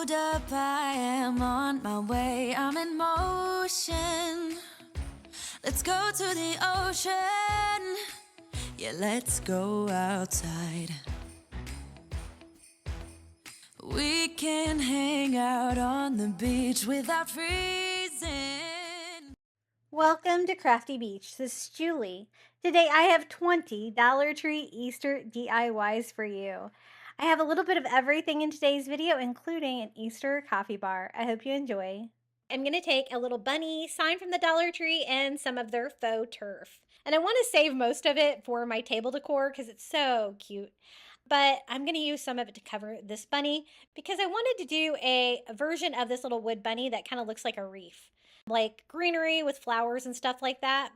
Hold up, I am on my way, I'm in motion. Let's go to the ocean. Yeah, let's go outside. We can hang out on the beach without freezing. Welcome to Crafty Beach. This is Julie. Today I have 20 Dollar Tree Easter DIYs for you. I have a little bit of everything in today's video, including an Easter coffee bar. I hope you enjoy. I'm going to take a little bunny sign from the Dollar Tree and some of their faux turf. And I want to save most of it for my table decor because it's so cute. But I'm going to use some of it to cover this bunny because I wanted to do a version of this little wood bunny that kind of looks like a wreath, like greenery with flowers and stuff like that.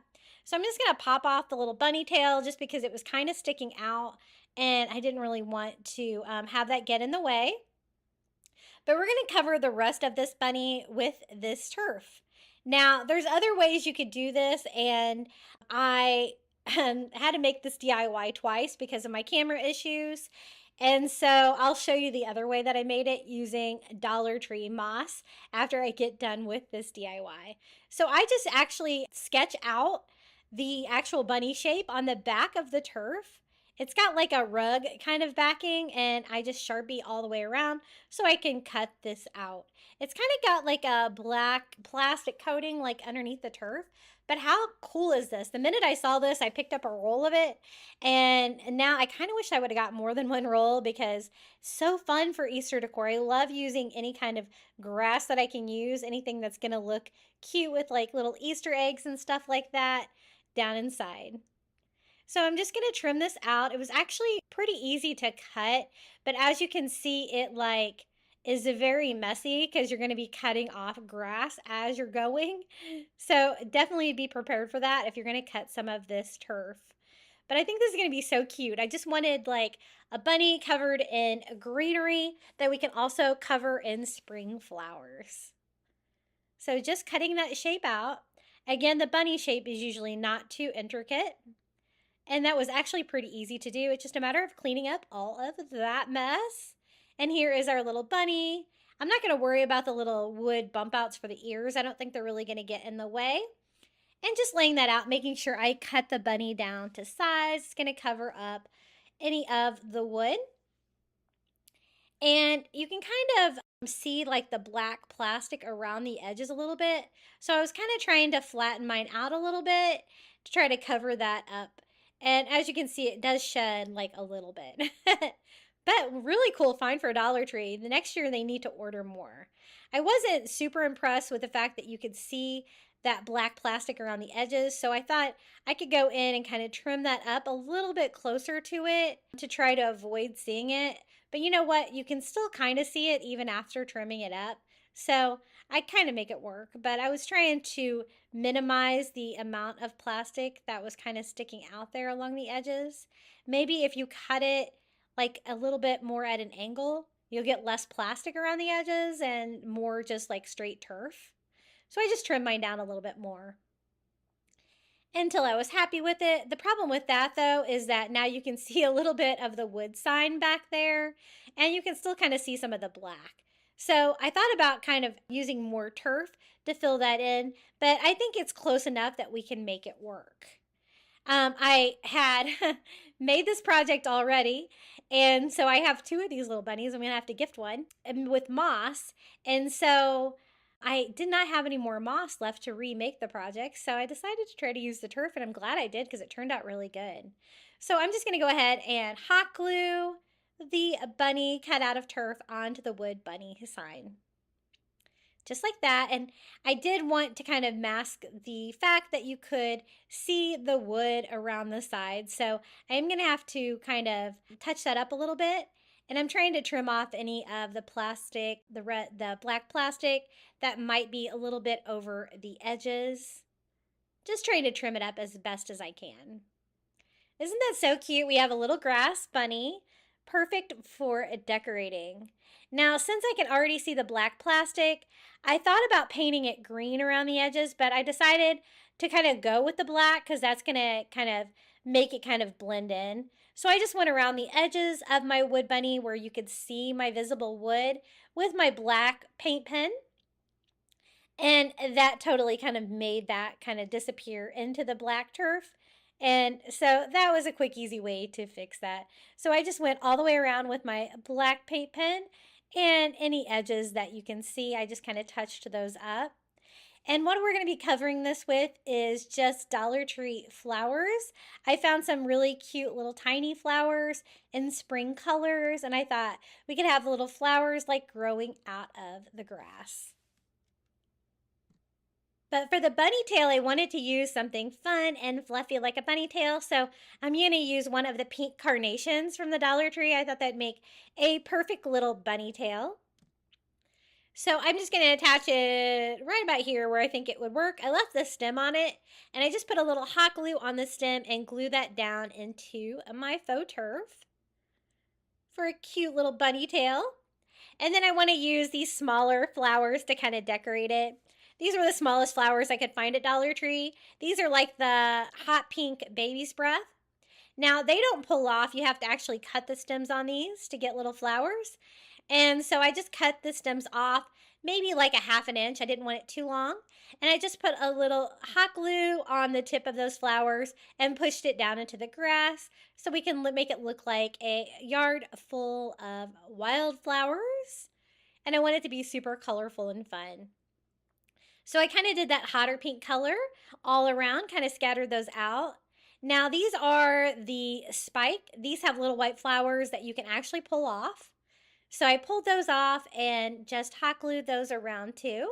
So I'm just going to pop off the little bunny tail just because it was kind of sticking out and I didn't really want to have that get in the way. But we're going to cover the rest of this bunny with this turf. Now, there's other ways you could do this, and I had to make this DIY twice because of my camera issues. And so I'll show you the other way that I made it using Dollar Tree moss after I get done with this DIY. So I just actually sketch out the actual bunny shape on the back of the turf. It's got like a rug kind of backing, and I just Sharpie all the way around so I can cut this out. It's kind of got like a black plastic coating like underneath the turf. But how cool is this? The minute I saw this, I picked up a roll of it, and now I kind of wish I would have got more than one roll because so fun for Easter decor. I love using any kind of grass that I can use, anything that's going to look cute with like little Easter eggs and stuff like that down inside. So I'm just going to trim this out. It was actually pretty easy to cut, but as you can see, it like is very messy because you're going to be cutting off grass as you're going. So definitely be prepared for that if you're going to cut some of this turf. But I think this is going to be so cute. I just wanted like a bunny covered in greenery that we can also cover in spring flowers. So just cutting that shape out. Again, the bunny shape is usually not too intricate. And that was actually pretty easy to do. It's just a matter of cleaning up all of that mess. And here is our little bunny. I'm not going to worry about the little wood bump outs for the ears. I don't think they're really going to get in the way. And just laying that out, making sure I cut the bunny down to size. It's going to cover up any of the wood. And you can kind of see like the black plastic around the edges a little bit. So I was kind of trying to flatten mine out a little bit to try to cover that up. And as you can see, it does shed like a little bit. But really cool find for a Dollar Tree. The next year they need to order more. I wasn't super impressed with the fact that you could see that black plastic around the edges. So I thought I could go in and kind of trim that up a little bit closer to it to try to avoid seeing it. But you know what? You can still kind of see it even after trimming it up. So I kind of make it work, but I was trying to minimize the amount of plastic that was kind of sticking out there along the edges. Maybe if you cut it like a little bit more at an angle, you'll get less plastic around the edges and more just like straight turf. So I just trimmed mine down a little bit more until I was happy with it. The problem with that though is that now you can see a little bit of the wood sign back there, and you can still kind of see some of the black. So I thought about kind of using more turf to fill that in, but I think it's close enough that we can make it work. I had made this project already, and so I have two of these little bunnies. I'm going to have to gift one with moss, and so I did not have any more moss left to remake the project, so I decided to try to use the turf, and I'm glad I did because it turned out really good. So I'm just going to go ahead and hot glue the bunny cut out of turf onto the wood bunny sign. Just like that. And I did want to kind of mask the fact that you could see the wood around the side. So I'm going to have to kind of touch that up a little bit. And I'm trying to trim off any of the plastic, the black plastic that might be a little bit over the edges. Just trying to trim it up as best as I can. Isn't that so cute? We have a little grass bunny, perfect for decorating. Now, since I can already see the black plastic, I thought about painting it green around the edges, but I decided to kind of go with the black because that's going to kind of make it kind of blend in. So I just went around the edges of my wood bunny where you could see my visible wood with my black paint pen. And that totally kind of made that kind of disappear into the black turf. And so that was a quick, easy way to fix that. So I just went all the way around with my black paint pen, and any edges that you can see, I just kind of touched those up. And what we're going to be covering this with is just Dollar Tree flowers. I found some really cute little tiny flowers in spring colors, and I thought we could have little flowers like growing out of the grass. But for the bunny tail, I wanted to use something fun and fluffy like a bunny tail. So I'm going to use one of the pink carnations from the Dollar Tree. I thought that'd make a perfect little bunny tail. So I'm just going to attach it right about here where I think it would work. I left the stem on it, and I just put a little hot glue on the stem and glue that down into my faux turf for a cute little bunny tail. And then I want to use these smaller flowers to kind of decorate it. These were the smallest flowers I could find at Dollar Tree. These are like the hot pink baby's breath. Now, they don't pull off. You have to actually cut the stems on these to get little flowers. And so I just cut the stems off, maybe like a half an inch. I didn't want it too long. And I just put a little hot glue on the tip of those flowers and pushed it down into the grass so we can make it look like a yard full of wildflowers. And I want it to be super colorful and fun. So I kind of did that hotter pink color all around, kind of scattered those out. Now these are the spike. These have little white flowers that you can actually pull off. So I pulled those off and just hot glued those around too.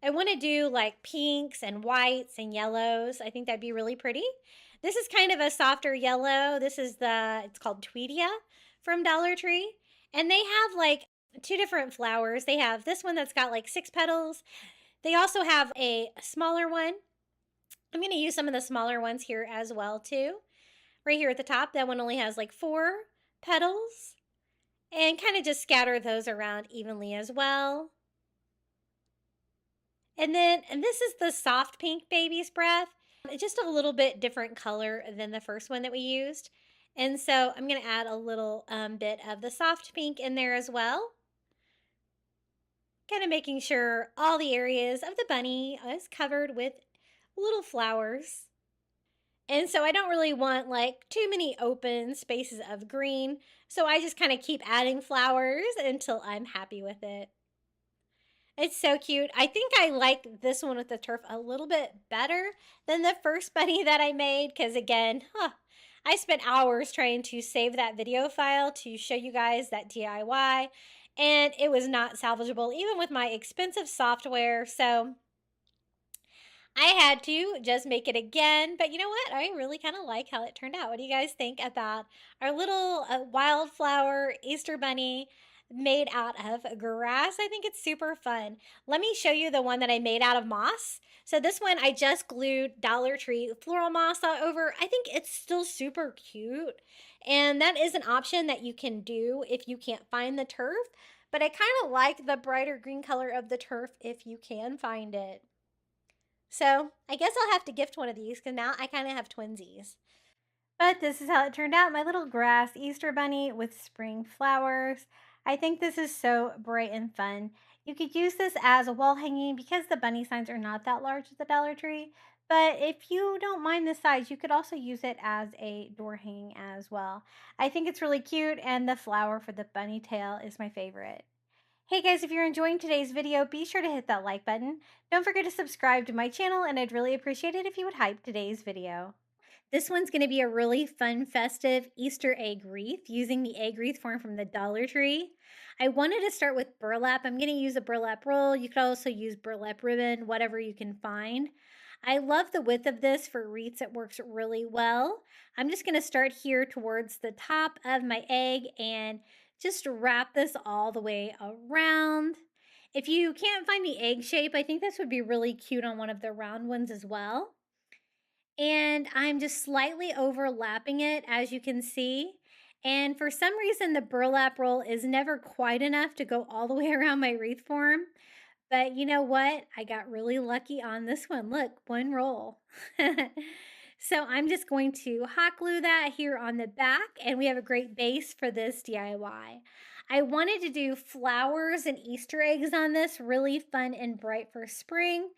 I want to do like pinks and whites and yellows. I think that'd be really pretty. This is kind of a softer yellow. It's called Tweedia from Dollar Tree. And they have like two different flowers. They have this one that's got like 6 petals. They also have a smaller one. I'm going to use some of the smaller ones here as well too. Right here at the top, that one only has like 4 petals. And kind of just scatter those around evenly as well. And this is the soft pink baby's breath. It's just a little bit different color than the first one that we used. And so I'm going to add a little bit of the soft pink in there as well. Kind of making sure all the areas of the bunny is covered with little flowers. And so I don't really want like too many open spaces of green. So I just kind of keep adding flowers until I'm happy with it. It's so cute. I think I like this one with the turf a little bit better than the first bunny that I made. Because again, I spent hours trying to save that video file to show you guys that DIY. And it was not salvageable, even with my expensive software. So I had to just make it again. But you know what? I really kind of like how it turned out. What do you guys think about our little wildflower Easter bunny made out of grass? I think it's super fun. Let me show you the one that I made out of moss. So this one I just glued Dollar Tree floral moss all over. I think it's still super cute. And that is an option that you can do if you can't find the turf. But I kind of like the brighter green color of the turf if you can find it. So I guess I'll have to gift one of these because now I kind of have twinsies. But this is how it turned out, my little grass Easter bunny with spring flowers. I think this is so bright and fun. You could use this as a wall hanging because the bunny signs are not that large at the Dollar Tree. But if you don't mind the size, you could also use it as a door hanging as well. I think it's really cute, and the flower for the bunny tail is my favorite. Hey guys, if you're enjoying today's video, be sure to hit that like button. Don't forget to subscribe to my channel, and I'd really appreciate it if you would hype today's video. This one's going to be a really fun, festive Easter egg wreath using the egg wreath form from the Dollar Tree. I wanted to start with burlap. I'm going to use a burlap roll. You could also use burlap ribbon, whatever you can find. I love the width of this for wreaths. It works really well. I'm just going to start here towards the top of my egg and just wrap this all the way around. If you can't find the egg shape, I think this would be really cute on one of the round ones as well. And I'm just slightly overlapping it, as you can see. And for some reason, the burlap roll is never quite enough to go all the way around my wreath form. But you know what? I got really lucky on this one. Look, one roll. So I'm just going to hot glue that here on the back, and we have a great base for this DIY. I wanted to do flowers and Easter eggs on this, really fun and bright for spring.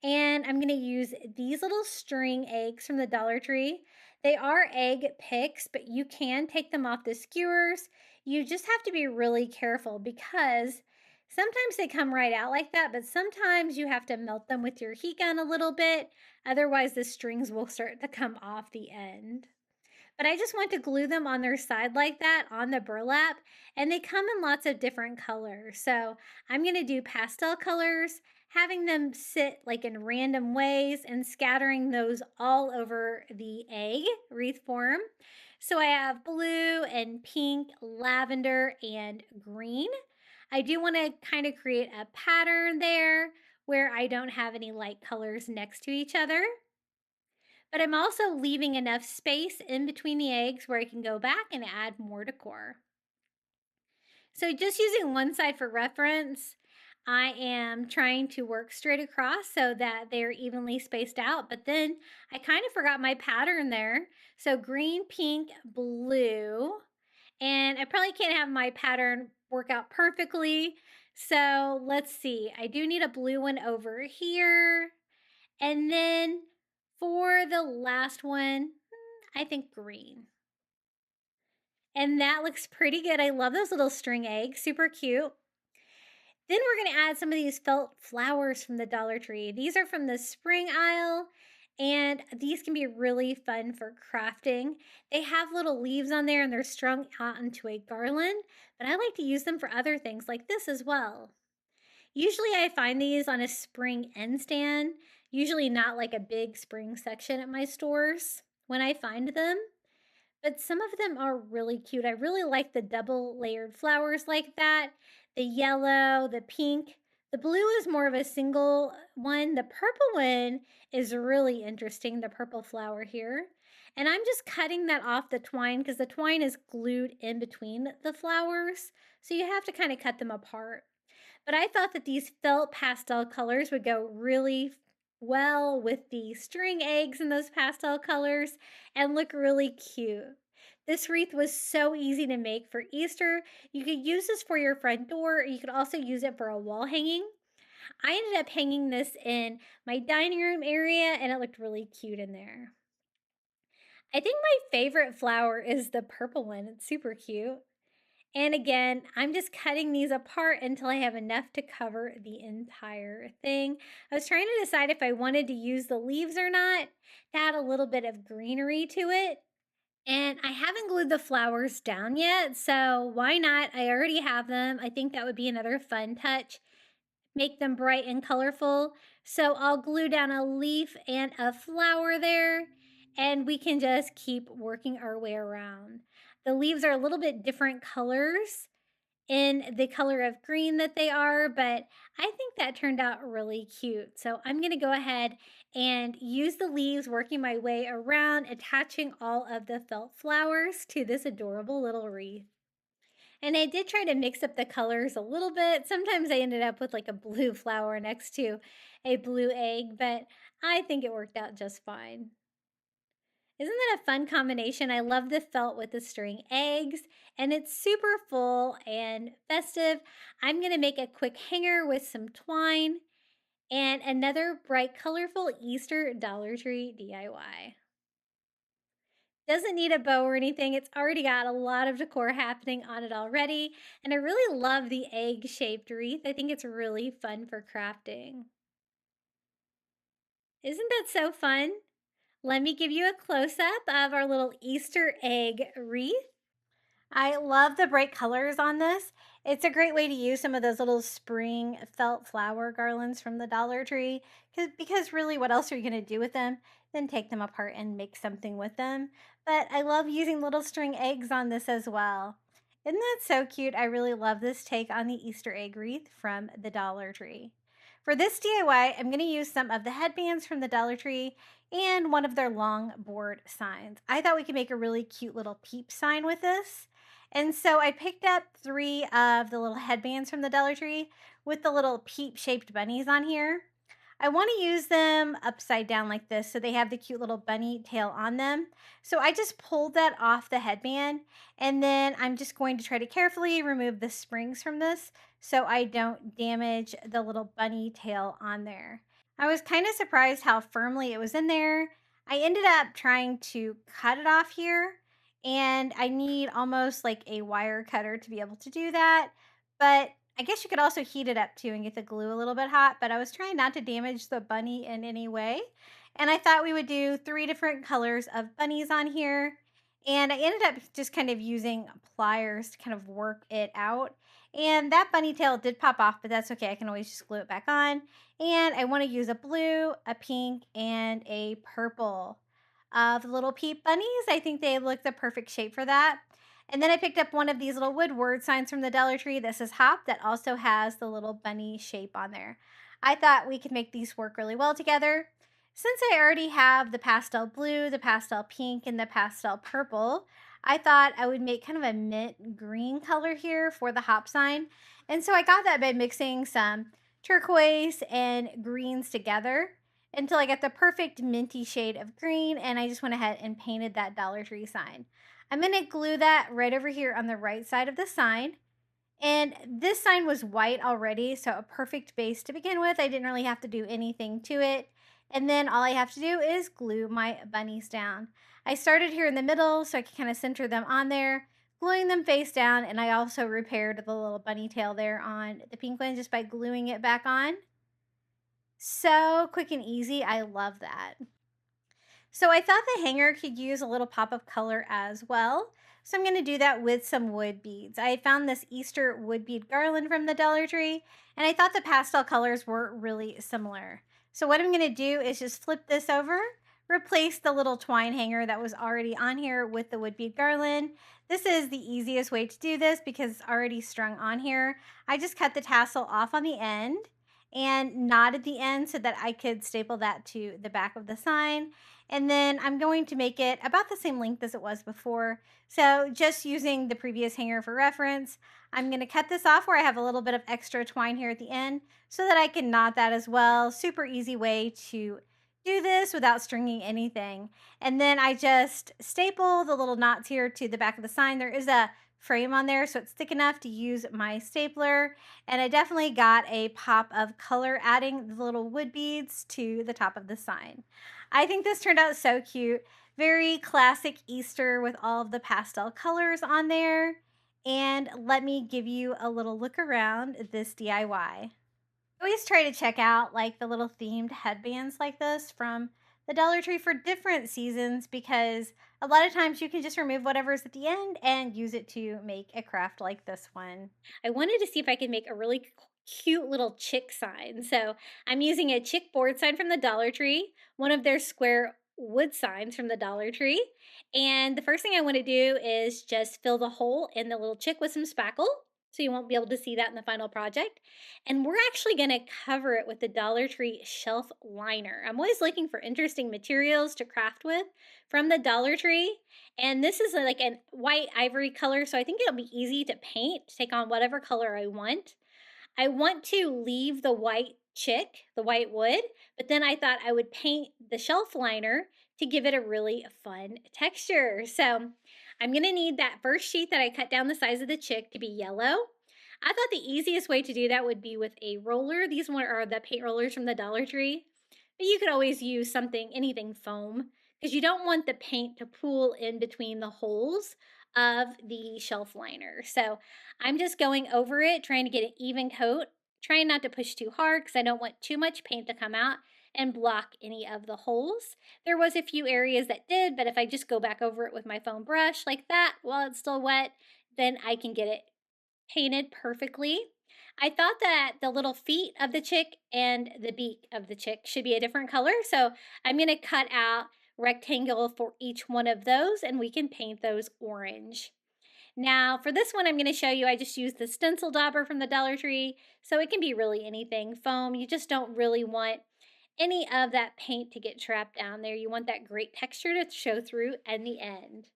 And I'm going to use these little string eggs from the Dollar Tree. They are egg picks, but you can take them off the skewers. You just have to be really careful because sometimes they come right out like that, but sometimes you have to melt them with your heat gun a little bit. Otherwise, the strings will start to come off the end. But I just want to glue them on their side like that on the burlap, and they come in lots of different colors. So I'm going to do pastel colors, having them sit like in random ways and scattering those all over the egg wreath form. So I have blue and pink, lavender, and green. I do want to kind of create a pattern there where I don't have any light colors next to each other. But I'm also leaving enough space in between the eggs where I can go back and add more decor. So just using one side for reference, I am trying to work straight across so that they're evenly spaced out, but then I kind of forgot my pattern there. So green, pink, blue, and I probably can't have my pattern work out perfectly. So let's see, I do need a blue one over here. And then for the last one, I think green. And that looks pretty good. I love those little string eggs, super cute. Then we're going to add some of these felt flowers from the Dollar Tree. These are from the spring aisle, and these can be really fun for crafting. They have little leaves on there and they're strung out into a garland, but I like to use them for other things like this as well. Usually I find these on a spring end stand, usually not like a big spring section at my stores when I find them. But some of them are really cute. I really like the double layered flowers like that. The yellow, the pink. The blue is more of a single one. The purple one is really interesting, the purple flower here. And I'm just cutting that off the twine because the twine is glued in between the flowers. So you have to kind of cut them apart. But I thought that these felt pastel colors would go really well with the string eggs in those pastel colors and look really cute. This wreath was so easy to make for Easter. You could use this for your front door, or you could also use it for a wall hanging. I ended up hanging this in my dining room area and it looked really cute in there. I think my favorite flower is the purple one. It's super cute. And again, I'm just cutting these apart until I have enough to cover the entire thing. I was trying to decide if I wanted to use the leaves or not to add a little bit of greenery to it. And I haven't glued the flowers down yet, so why not? I already have them. I think that would be another fun touch. Make them bright and colorful. So I'll glue down a leaf and a flower there, and we can just keep working our way around. The leaves are a little bit different colors in the color of green that they are, but I think that turned out really cute. So I'm going to go ahead and use the leaves, working my way around, attaching all of the felt flowers to this adorable little wreath. And I did try to mix up the colors a little bit. Sometimes I ended up with like a blue flower next to a blue egg, but I think it worked out just fine. Isn't that a fun combination? I love the felt with the string eggs, and it's super full and festive. I'm going to make a quick hanger with some twine and another bright, colorful Easter Dollar Tree DIY. Doesn't need a bow or anything. It's already got a lot of decor happening on it already, and I really love the egg-shaped wreath. I think it's really fun for crafting. Isn't that so fun? Let me give you a close-up of our little Easter egg wreath. I love the bright colors on this. It's a great way to use some of those little spring felt flower garlands from the Dollar Tree because really what else are you going to do with them? Then take them apart and make something with them. But I love using little string eggs on this as well. Isn't that so cute? I really love this take on the Easter egg wreath from the Dollar Tree. For this DIY, I'm going to use some of the headbands from the Dollar Tree and one of their long board signs. I thought we could make a really cute little peep sign with this. And so I picked up 3 of the little headbands from the Dollar Tree with the little peep-shaped bunnies on here. I want to use them upside down like this so they have the cute little bunny tail on them. So I just pulled that off the headband, and then I'm just going to try to carefully remove the springs from this so I don't damage the little bunny tail on there. I was kind of surprised how firmly it was in there. I ended up trying to cut it off here, and I need almost like a wire cutter to be able to do that. But I guess you could also heat it up too and get the glue a little bit hot, but I was trying not to damage the bunny in any way. And I thought we would do 3 different colors of bunnies on here. And I ended up just kind of using pliers to kind of work it out. And that bunny tail did pop off, but that's okay. I can always just glue it back on. And I want to use a blue, a pink, and a purple of the little peep bunnies. I think they look the perfect shape for that. And then I picked up one of these little wood word signs from the Dollar Tree. This is Hop that also has the little bunny shape on there. I thought we could make these work really well together. Since I already have the pastel blue, the pastel pink, and the pastel purple, I thought I would make kind of a mint green color here for the Hop sign. And so I got that by mixing some turquoise and greens together until I got the perfect minty shade of green, and I just went ahead and painted that Dollar Tree sign. I'm going to glue that right over here on the right side of the sign. And this sign was white already, so a perfect base to begin with. I didn't really have to do anything to it. And then all I have to do is glue my bunnies down. I started here in the middle so I could kind of center them on there, gluing them face down, and I also repaired the little bunny tail there on the pink one just by gluing it back on. So quick and easy. I love that. So I thought the hanger could use a little pop of color as well. So I'm going to do that with some wood beads. I found this Easter wood bead garland from the Dollar Tree, and I thought the pastel colors were really similar. So what I'm going to do is just flip this over, replace the little twine hanger that was already on here with the wood bead garland. This is the easiest way to do this because it's already strung on here. I just cut the tassel off on the end and knotted the end so that I could staple that to the back of the sign. And then I'm going to make it about the same length as it was before. So just using the previous hanger for reference, I'm going to cut this off where I have a little bit of extra twine here at the end so that I can knot that as well. Super easy way to do this without stringing anything. And then I just staple the little knots here to the back of the sign. There is a frame on there, so it's thick enough to use my stapler. And I definitely got a pop of color adding the little wood beads to the top of the sign. I think this turned out so cute. Very classic Easter with all of the pastel colors on there. And let me give you a little look around this DIY. I always try to check out like the little themed headbands like this from the Dollar Tree for different seasons because a lot of times you can just remove whatever's at the end and use it to make a craft like this one. I wanted to see if I could make a really cute little chick sign. So I'm using a chick board sign from the Dollar Tree, one of their square wood signs from the Dollar Tree. And the first thing I want to do is just fill the hole in the little chick with some spackle. So you won't be able to see that in the final project. And we're actually going to cover it with the Dollar Tree shelf liner. I'm always looking for interesting materials to craft with from the Dollar Tree. And this is like a white ivory color, so I think it'll be easy to paint, take on whatever color I want. I want to leave the white chick, the white wood, but then I thought I would paint the shelf liner to give it a really fun texture. So I'm going to need that first sheet that I cut down the size of the chick to be yellow. I thought the easiest way to do that would be with a roller. These one are the paint rollers from the Dollar Tree. But you could always use something, anything foam, because you don't want the paint to pool in between the holes of the shelf liner. So I'm just going over it, trying to get an even coat, trying not to push too hard because I don't want too much paint to come out and block any of the holes. There was a few areas that did, but if I just go back over it with my foam brush like that while it's still wet, then I can get it painted perfectly. I thought that the little feet of the chick and the beak of the chick should be a different color, so I'm going to cut out rectangle for each one of those and we can paint those orange. Now for this one I'm going to show you, I just used the stencil dauber from the Dollar Tree, so it can be really anything foam. You just don't really want any of that paint to get trapped down there. You want that great texture to show through in the end.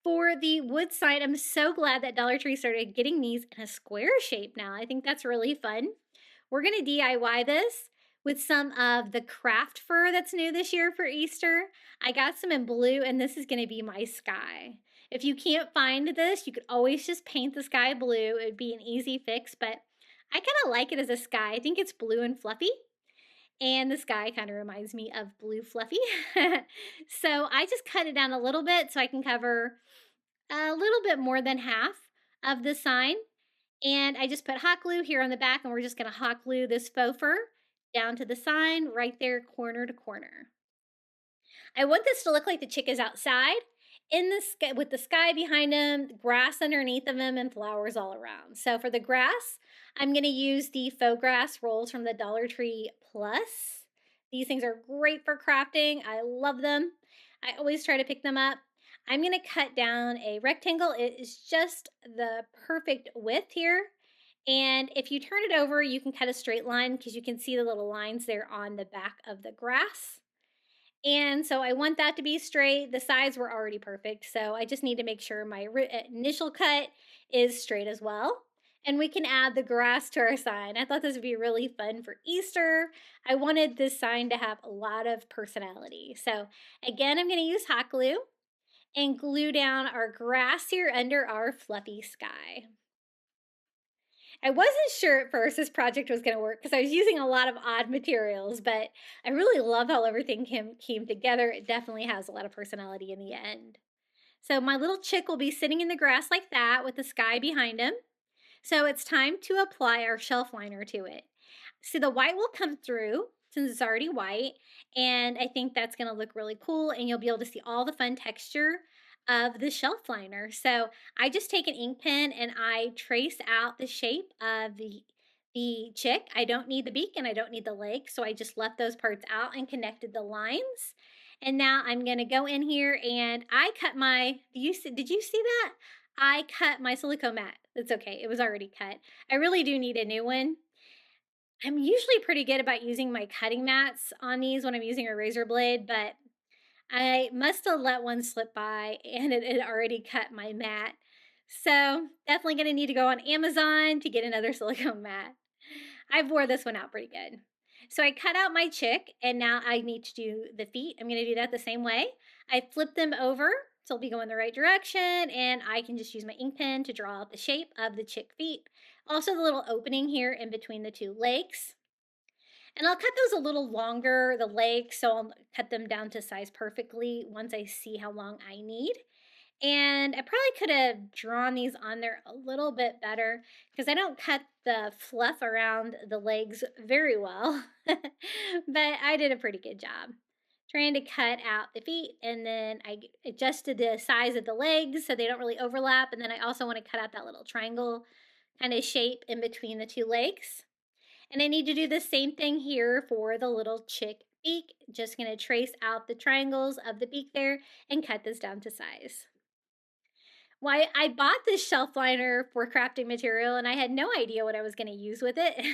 For the wood sign, I'm so glad that Dollar Tree started getting these in a square shape now. I think that's really fun. We're going to DIY this with some of the craft fur that's new this year for Easter. I got some in blue, and this is going to be my sky. If you can't find this, you could always just paint the sky blue. It would be an easy fix, but I kind of like it as a sky. I think it's blue and fluffy, and the sky kind of reminds me of blue fluffy. So I just cut it down a little bit so I can cover a little bit more than half of the sign. And I just put hot glue here on the back, and we're just going to hot glue this faux fur down to the sign right there, corner to corner. I want this to look like the chick is outside in the sky with the sky behind him, grass underneath of him, and flowers all around. So for the grass, I'm going to use the faux grass rolls from the Dollar Tree Plus. These things are great for crafting. I love them. I always try to pick them up. I'm going to cut down a rectangle. It is just the perfect width here. And if you turn it over, you can cut a straight line because you can see the little lines there on the back of the grass. And so I want that to be straight. The sides were already perfect, so I just need to make sure my initial cut is straight as well. And we can add the grass to our sign. I thought this would be really fun for Easter. I wanted this sign to have a lot of personality. So again, I'm going to use hot glue and glue down our grass here under our fluffy sky. I wasn't sure at first this project was going to work because I was using a lot of odd materials, but I really love how everything came together. It definitely has a lot of personality in the end. So my little chick will be sitting in the grass like that with the sky behind him. So it's time to apply our shelf liner to it. So the white will come through since it's already white, and I think that's going to look really cool, and you'll be able to see all the fun texture of the shelf liner. So I just take an ink pen and I trace out the shape of the chick. I don't need the beak and I don't need the leg, so I just left those parts out and connected the lines. And now I'm going to go in here and I cut my, did you see that? I cut my silicone mat. It's okay. It was already cut. I really do need a new one. I'm usually pretty good about using my cutting mats on these when I'm using a razor blade, but I must have let one slip by and it had already cut my mat. So definitely going to need to go on Amazon to get another silicone mat. I wore this one out pretty good. So I cut out my chick and now I need to do the feet. I'm going to do that the same way. I flip them over so they'll be going the right direction, and I can just use my ink pen to draw out the shape of the chick feet. Also the little opening here in between the two legs. And I'll cut those a little longer, the legs, so I'll cut them down to size perfectly once I see how long I need. And I probably could have drawn these on there a little bit better because I don't cut the fluff around the legs very well. But I did a pretty good job trying to cut out the feet, and then I adjusted the size of the legs so they don't really overlap. And then I also want to cut out that little triangle kind of shape in between the two legs. And I need to do the same thing here for the little chick beak. Just going to trace out the triangles of the beak there and cut this down to size. Why, I bought this shelf liner for crafting material and I had no idea what I was going to use with it.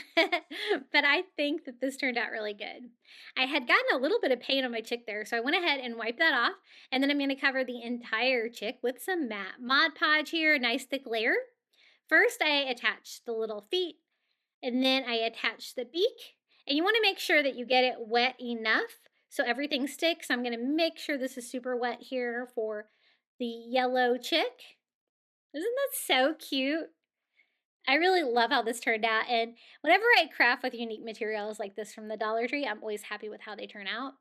But I think that this turned out really good. I had gotten a little bit of paint on my chick there, so I went ahead and wiped that off. And then I'm going to cover the entire chick with some matte Mod Podge here, a nice thick layer. First, I attached the little feet, and then I attach the beak. And you want to make sure that you get it wet enough so everything sticks. I'm going to make sure this is super wet here for the yellow chick. Isn't that so cute? I really love how this turned out. And whenever I craft with unique materials like this from the Dollar Tree, I'm always happy with how they turn out.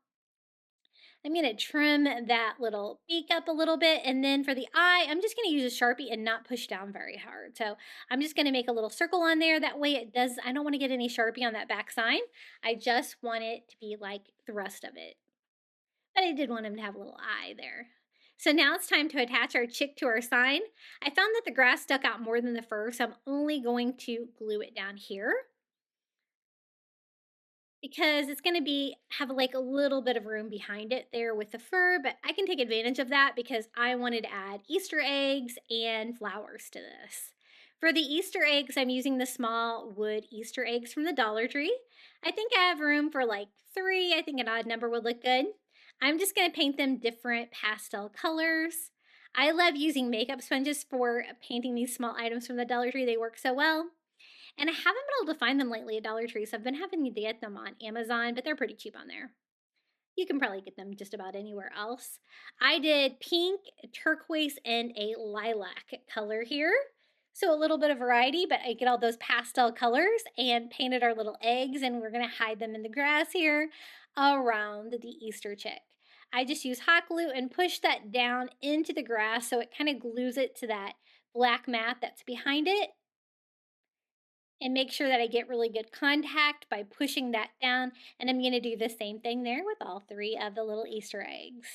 I'm going to trim that little beak up a little bit, and then for the eye, I'm just going to use a Sharpie and not push down very hard. So I'm just going to make a little circle on there. That way it does, I don't want to get any Sharpie on that back sign. I just want it to be like the rest of it. But I did want him to have a little eye there. So now it's time to attach our chick to our sign. I found that the grass stuck out more than the fur, so I'm only going to glue it down here, because it's going to have like a little bit of room behind it there with the fur, but I can take advantage of that because I wanted to add Easter eggs and flowers to this. For the Easter eggs, I'm using the small wood Easter eggs from the Dollar Tree. I think I have room for like 3. I think an odd number would look good. I'm just going to paint them different pastel colors. I love using makeup sponges for painting these small items from the Dollar Tree. They work so well. And I haven't been able to find them lately at Dollar Tree, so I've been having to get them on Amazon, but they're pretty cheap on there. You can probably get them just about anywhere else. I did pink, turquoise, and a lilac color here. So a little bit of variety, but I get all those pastel colors and painted our little eggs, and we're gonna hide them in the grass here around the Easter chick. I just use hot glue and push that down into the grass so it kind of glues it to that black mat that's behind it, and make sure that I get really good contact by pushing that down. And I'm going to do the same thing there with all 3 of the little Easter eggs.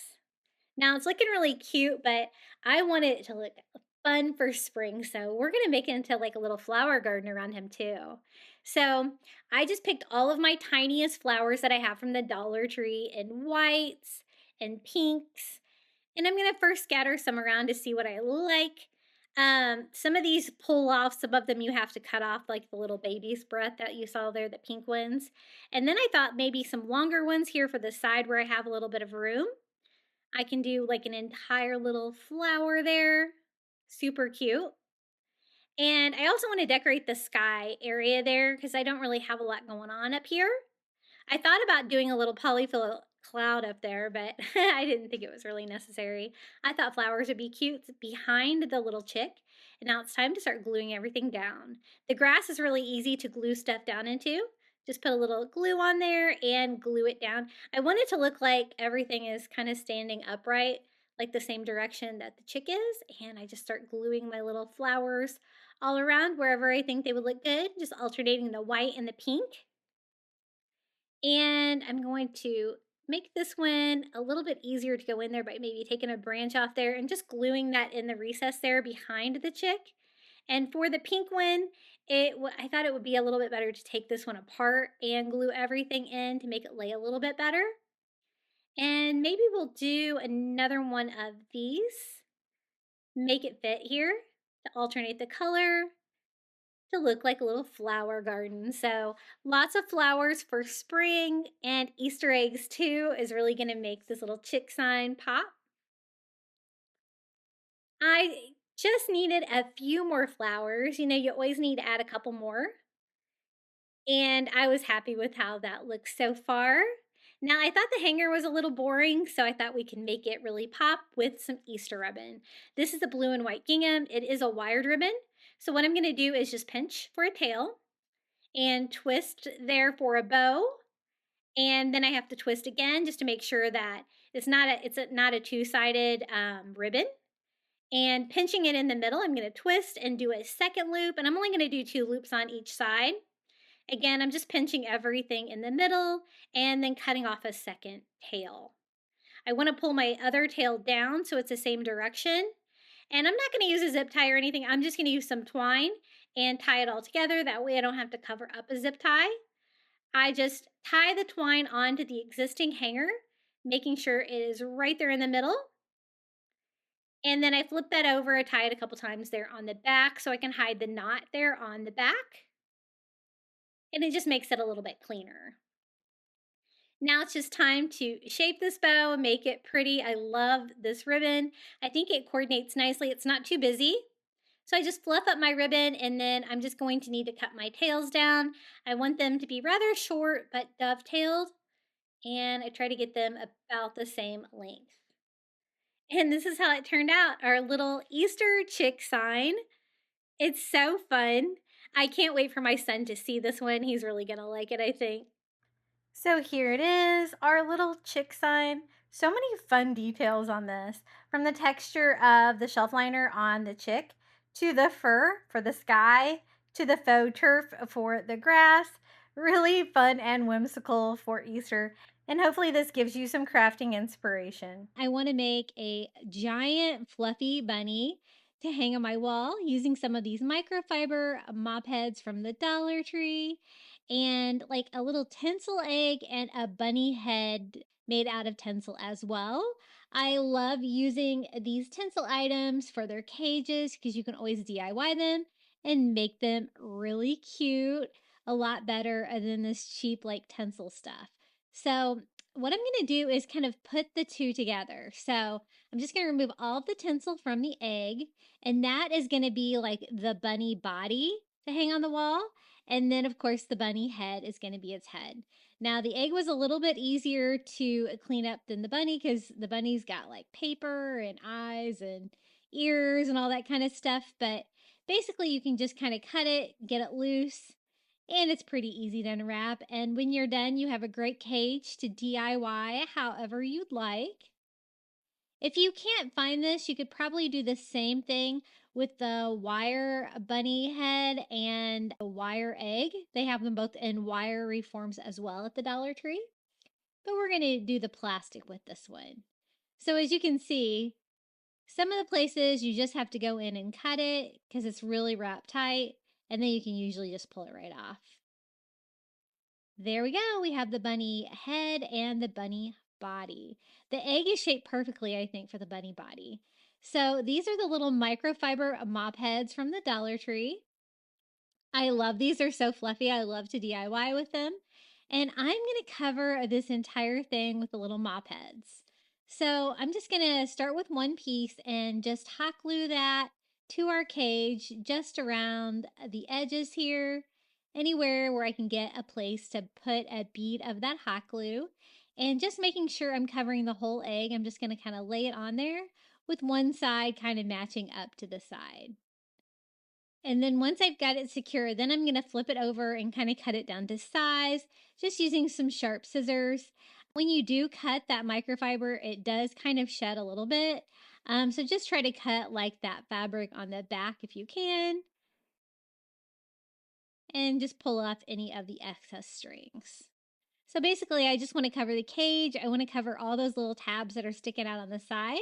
Now it's looking really cute, but I want it to look fun for spring. So we're going to make it into like a little flower garden around him too. So I just picked all of my tiniest flowers that I have from the Dollar Tree in whites and pinks. And I'm going to first scatter some around to see what I like. Some of these pull off, some of them you have to cut off, like the little baby's breath that you saw there, the pink ones. And then I thought maybe some longer ones here for the side where I have a little bit of room. I can do like an entire little flower there. Super cute. And I also want to decorate the sky area there because I don't really have a lot going on up here. I thought about doing a little polyfill cloud up there, but I didn't think it was really necessary. I thought flowers would be cute behind the little chick. And now it's time to start gluing everything down. The grass is really easy to glue stuff down into. Just put a little glue on there and glue it down. I want it to look like everything is kind of standing upright, like the same direction that the chick is. And I just start gluing my little flowers all around wherever I think they would look good, just alternating the white and the pink. And I'm going to make this one a little bit easier to go in there by maybe taking a branch off there and just gluing that in the recess there behind the chick. And for the pink one, I thought it would be a little bit better to take this one apart and glue everything in to make it lay a little bit better. And maybe we'll do another one of these, make it fit here to alternate the color, to look like a little flower garden. So lots of flowers for spring, and Easter eggs too is really going to make this little chick sign pop. I just needed a few more flowers. You know, you always need to add a couple more. And I was happy with how that looks so far. Now, I thought the hanger was a little boring, so I thought we can make it really pop with some Easter ribbon. This is the blue and white gingham. It is a wired ribbon. So what I'm going to do is just pinch for a tail and twist there for a bow. And then I have to twist again just to make sure that it's not a two-sided ribbon. And pinching it in the middle, I'm going to twist and do a second loop. And I'm only going to do 2 loops on each side. Again, I'm just pinching everything in the middle and then cutting off a second tail. I want to pull my other tail down so it's the same direction. And I'm not going to use a zip tie or anything. I'm just going to use some twine and tie it all together. That way I don't have to cover up a zip tie. I just tie the twine onto the existing hanger, making sure it is right there in the middle. And then I flip that over, I tie it a couple times there on the back so I can hide the knot there on the back. And it just makes it a little bit cleaner. Now it's just time to shape this bow and make it pretty. I love this ribbon. I think it coordinates nicely. It's not too busy. So I just fluff up my ribbon, and then I'm just going to need to cut my tails down. I want them to be rather short but dovetailed, and I try to get them about the same length. And this is how it turned out, our little Easter chick sign. It's so fun. I can't wait for my son to see this one. He's really gonna like it, I think. So here it is, our little chick sign. So many fun details on this, from the texture of the shelf liner on the chick, to the fur for the sky, to the faux turf for the grass. Really fun and whimsical for Easter. And hopefully this gives you some crafting inspiration. I want to make a giant fluffy bunny to hang on my wall using some of these microfiber mop heads from the Dollar Tree, and like a little tinsel egg and a bunny head made out of tinsel as well. I love using these tinsel items for their cages because you can always DIY them and make them really cute, a lot better than this cheap like tinsel stuff. So what I'm going to do is kind of put the two together. So I'm just going to remove all of the tinsel from the egg, and that is going to be like the bunny body to hang on the wall. And then, of course, the bunny head is going to be its head. Now, the egg was a little bit easier to clean up than the bunny because the bunny's got like paper and eyes and ears and all that kind of stuff. But basically, you can just kind of cut it, get it loose, and it's pretty easy to unwrap. And when you're done, you have a great cage to DIY however you'd like. If you can't find this, you could probably do the same thing with the wire bunny head and a wire egg. They have them both in wiry forms as well at the Dollar Tree. But we're going to do the plastic with this one. So as you can see, some of the places you just have to go in and cut it because it's really wrapped tight, and then you can usually just pull it right off. There we go. We have the bunny head and the bunny body. The egg is shaped perfectly, I think, for the bunny body. So these are the little microfiber mop heads from the Dollar Tree. I love these. They're so fluffy. I love to DIY with them. And I'm going to cover this entire thing with the little mop heads. So I'm just going to start with one piece and just hot glue that to our cage just around the edges here, anywhere where I can get a place to put a bead of that hot glue. And just making sure I'm covering the whole egg, I'm just going to kind of lay it on there with one side kind of matching up to the side. And then once I've got it secure, then I'm going to flip it over and kind of cut it down to size, just using some sharp scissors. When you do cut that microfiber, it does kind of shed a little bit. So just try to cut like that fabric on the back if you can. And just pull off any of the excess strings. So basically, I just want to cover the cage. I want to cover all those little tabs that are sticking out on the side.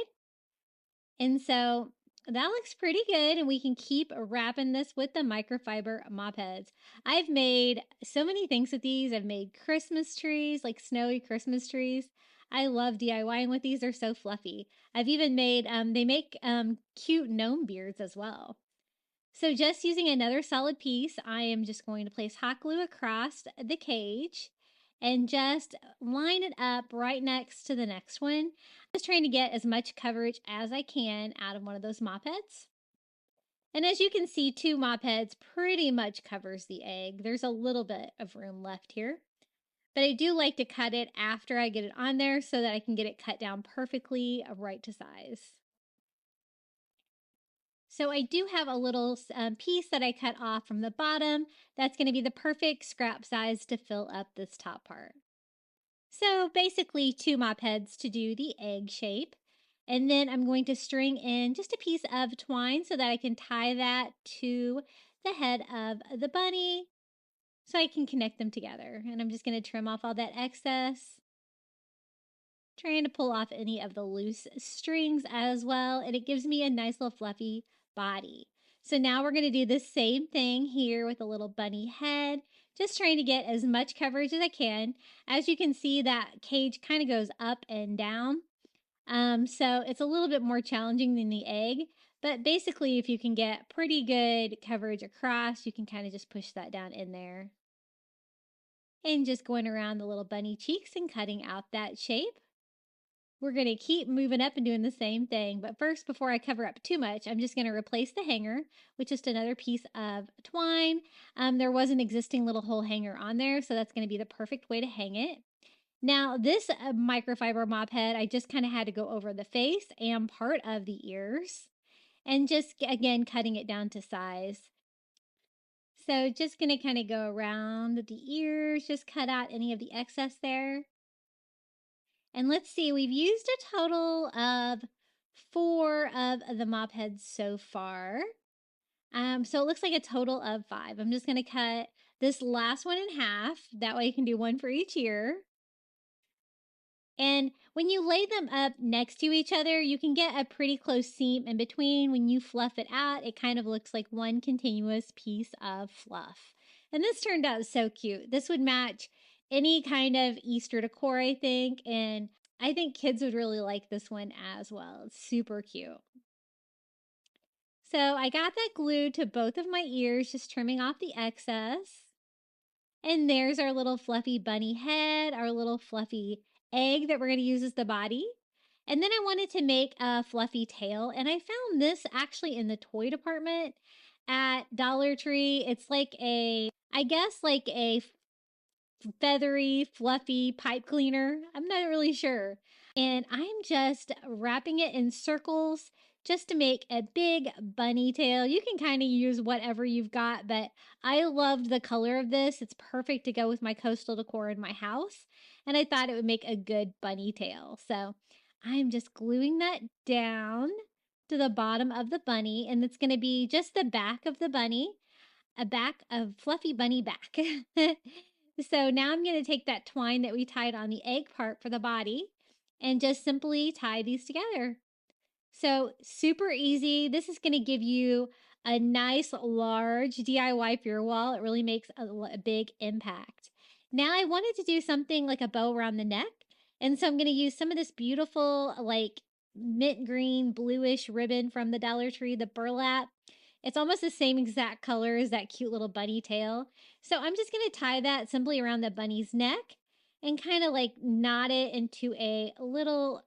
And so that looks pretty good, and we can keep wrapping this with the microfiber mop heads. I've made so many things with these. I've made Christmas trees, like snowy Christmas trees. I love DIYing with these. They're so fluffy. I've even made, they make cute gnome beards as well. So just using another solid piece, I am just going to place hot glue across the cage and just line it up right next to the next one. Just trying to get as much coverage as I can out of one of those mop heads. And as you can see, 2 mop heads pretty much covers the egg. There's a little bit of room left here. But I do like to cut it after I get it on there so that I can get it cut down perfectly right to size. So I do have a little piece that I cut off from the bottom. That's going to be the perfect scrap size to fill up this top part. So basically 2 mop heads to do the egg shape. And then I'm going to string in just a piece of twine so that I can tie that to the head of the bunny so I can connect them together. And I'm just going to trim off all that excess, trying to pull off any of the loose strings as well. And it gives me a nice little fluffy body. So now we're going to do the same thing here with a little bunny head, just trying to get as much coverage as I can. As you can see, that cage kind of goes up and down. So it's a little bit more challenging than the egg, but basically if you can get pretty good coverage across, you can kind of just push that down in there. And just going around the little bunny cheeks and cutting out that shape. We're going to keep moving up and doing the same thing. But first, before I cover up too much, I'm just going to replace the hanger with just another piece of twine. There was an existing little hole hanger on there, so that's going to be the perfect way to hang it. Now, this microfiber mop head, I just kind of had to go over the face and part of the ears. And just, again, cutting it down to size. So just going to kind of go around the ears, just cut out any of the excess there. And let's see, we've used a total of 4 of the mop heads so far. So it looks like a total of 5. I'm just going to cut this last one in half. That way you can do one for each ear. And when you lay them up next to each other, you can get a pretty close seam in between. When you fluff it out, it kind of looks like one continuous piece of fluff. And this turned out so cute. This would match any kind of Easter decor, I think. And I think kids would really like this one as well. It's super cute. So I got that glued to both of my ears, just trimming off the excess. And there's our little fluffy bunny head, our little fluffy egg that we're going to use as the body. And then I wanted to make a fluffy tail, and I found this actually in the toy department. at Dollar Tree. It's like I guess like a feathery, fluffy pipe cleaner. I'm not really sure. And I'm just wrapping it in circles just to make a big bunny tail. You can kind of use whatever you've got, but I loved the color of this. It's perfect to go with my coastal decor in my house. And I thought it would make a good bunny tail. So I'm just gluing that down to the bottom of the bunny. And it's going to be just the back of the bunny, a fluffy bunny back. So now I'm going to take that twine that we tied on the egg part for the body and just simply tie these together. So super easy. This is going to give you a nice large DIY for your wall. It really makes a big impact. Now I wanted to do something like a bow around the neck. And so I'm going to use some of this beautiful like mint green bluish ribbon from the Dollar Tree, the burlap. It's almost the same exact color as that cute little bunny tail. So I'm just going to tie that simply around the bunny's neck and kind of like knot it into a little,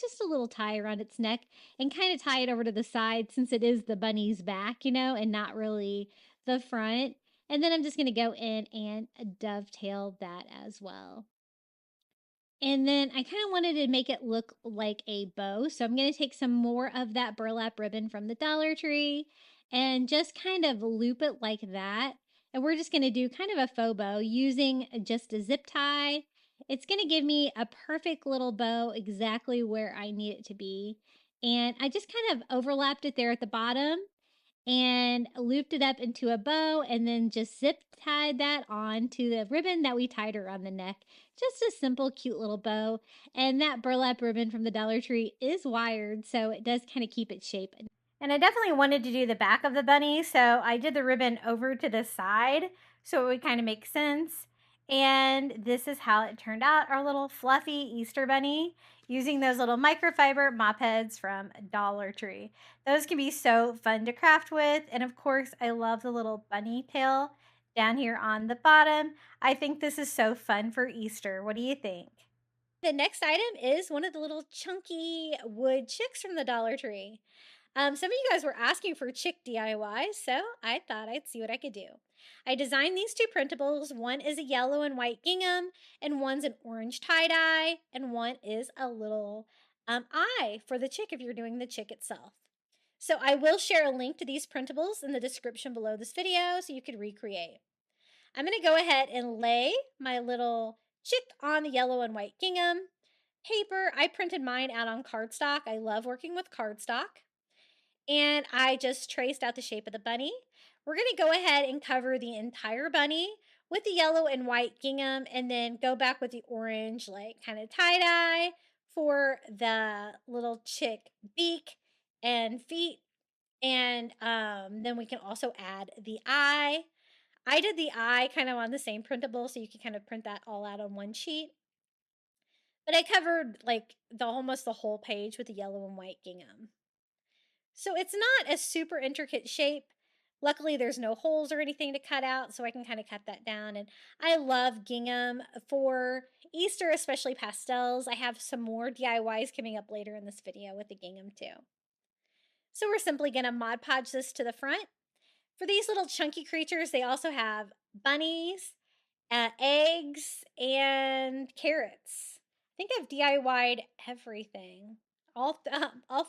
just a little tie around its neck and kind of tie it over to the side since it is the bunny's back, and not really the front. And then I'm just going to go in and dovetail that as well. And then I kind of wanted to make it look like a bow. So I'm going to take some more of that burlap ribbon from the Dollar Tree and just kind of loop it like that. And we're just going to do kind of a faux bow using just a zip tie. It's going to give me a perfect little bow exactly where I need it to be. And I just kind of overlapped it there at the bottom and looped it up into a bow and then just zip tied that on to the ribbon that we tied around the neck. Just a simple, cute little bow. And that burlap ribbon from the Dollar Tree is wired, so it does kind of keep its shape. And I definitely wanted to do the back of the bunny, so I did the ribbon over to the side so it would kind of make sense. And this is how it turned out, our little fluffy Easter bunny, using those little microfiber mop heads from Dollar Tree. Those can be so fun to craft with. And of course, I love the little bunny tail down here on the bottom. I think this is so fun for Easter. What do you think? The next item is one of the little chunky wood chicks from the Dollar Tree. Some of you guys were asking for chick DIYs, so I thought I'd see what I could do. I designed these two printables. One is a yellow and white gingham, and one's an orange tie-dye, and one is a little eye for the chick if you're doing the chick itself. So I will share a link to these printables in the description below this video so you could recreate. I'm going to go ahead and lay my little chick on the yellow and white gingham paper. I printed mine out on cardstock. I love working with cardstock. And I just traced out the shape of the bunny. We're going to go ahead and cover the entire bunny with the yellow and white gingham and then go back with the orange, like kind of tie-dye for the little chick beak and feet. And then we can also add the eye. I did the eye kind of on the same printable, so you can kind of print that all out on one sheet. But I covered like almost the whole page with the yellow and white gingham. So it's not a super intricate shape. Luckily, there's no holes or anything to cut out, so I can kind of cut that down. And I love gingham for Easter, especially pastels. I have some more DIYs coming up later in this video with the gingham too. So we're simply going to Mod Podge this to the front. For these little chunky creatures, they also have bunnies, eggs, and carrots. I think I've DIY'd everything. All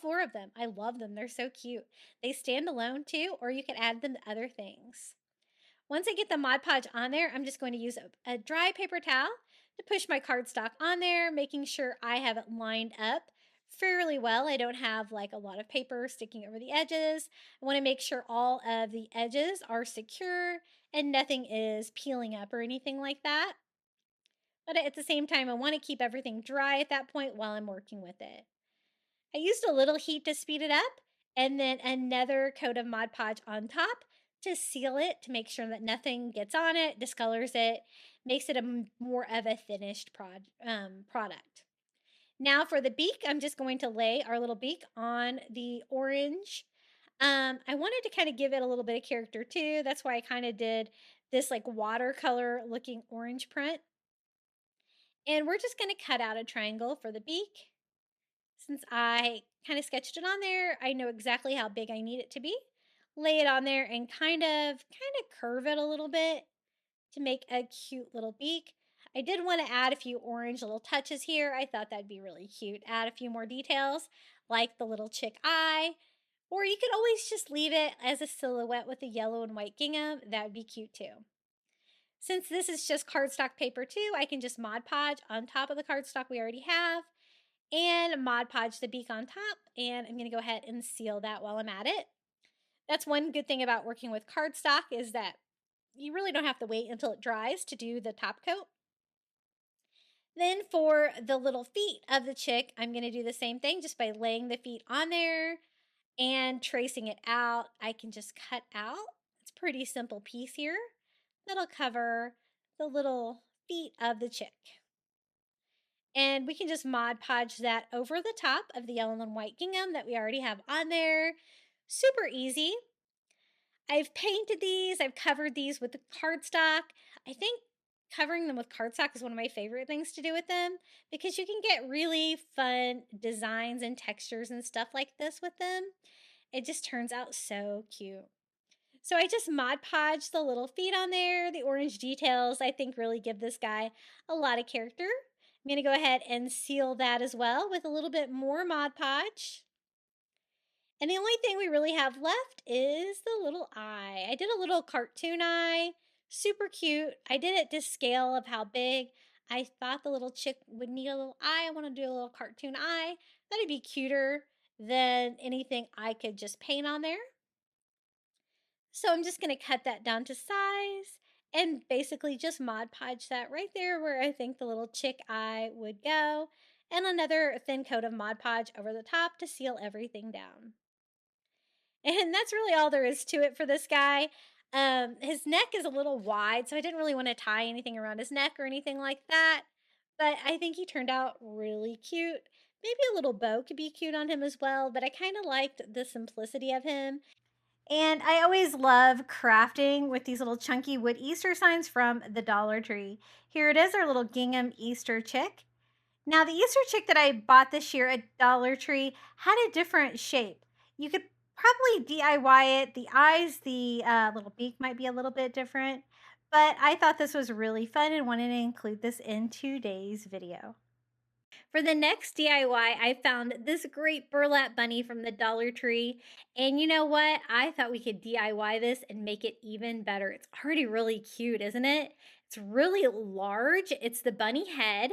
four of them. I love them. They're so cute. They stand alone too, or you can add them to other things. Once I get the Mod Podge on there, I'm just going to use a dry paper towel to push my cardstock on there, making sure I have it lined up fairly well. I don't have like a lot of paper sticking over the edges. I want to make sure all of the edges are secure and nothing is peeling up or anything like that. But at the same time, I want to keep everything dry at that point while I'm working with it. I used a little heat to speed it up and then another coat of Mod Podge on top to seal it to make sure that nothing gets on it, discolors it, makes it a more of a finished product. Now for the beak, I'm just going to lay our little beak on the orange. I wanted to kind of give it a little bit of character too. That's why I kind of did this like watercolor looking orange print. And we're just going to cut out a triangle for the beak. Since I kind of sketched it on there, I know exactly how big I need it to be. lay it on there and kind of curve it a little bit to make a cute little beak. I did want to add a few orange little touches here. I thought that'd be really cute. Add a few more details like the little chick eye, or you could always just leave it as a silhouette with the yellow and white gingham. That would be cute too. Since this is just cardstock paper too, I can just Mod Podge on top of the cardstock we already have and Mod Podge the beak on top. And I'm going to go ahead and seal that while I'm at it. That's one good thing about working with cardstock is that you really don't have to wait until it dries to do the top coat. Then for the little feet of the chick, I'm going to do the same thing just by laying the feet on there and tracing it out. I can just cut out. It's a pretty simple piece here that'll cover the little feet of the chick. And we can just Mod Podge that over the top of the yellow and white gingham that we already have on there. Super easy. I've painted these, I've covered these with the cardstock. I think covering them with cardstock is one of my favorite things to do with them because you can get really fun designs and textures and stuff like this with them. It just turns out so cute. So I just Mod Podged the little feet on there. The orange details, I think, really give this guy a lot of character. I'm going to go ahead and seal that as well with a little bit more Mod Podge. And the only thing we really have left is the little eye. I did a little cartoon eye, super cute. I did it to scale of how big I thought the little chick would need a little eye. I want to do a little cartoon eye. That'd be cuter than anything I could just paint on there. So I'm just going to cut that down to size and basically just Mod Podge that right there where I think the little chick eye would go. And another thin coat of Mod Podge over the top to seal everything down. And that's really all there is to it for this guy. His neck is a little wide, so I didn't really want to tie anything around his neck or anything like that. But I think he turned out really cute. Maybe a little bow could be cute on him as well, but I kind of liked the simplicity of him. And I always love crafting with these little chunky wood Easter signs from the Dollar Tree. Here it is, our little gingham Easter chick. Now, the Easter chick that I bought this year at Dollar Tree had a different shape. You could probably DIY it. The eyes, the little beak might be a little bit different, but I thought this was really fun and wanted to include this in today's video. For the next DIY, I found this great burlap bunny from the Dollar Tree. And you know what? I thought we could DIY this and make it even better. It's already really cute, isn't it? It's really large. It's the bunny head.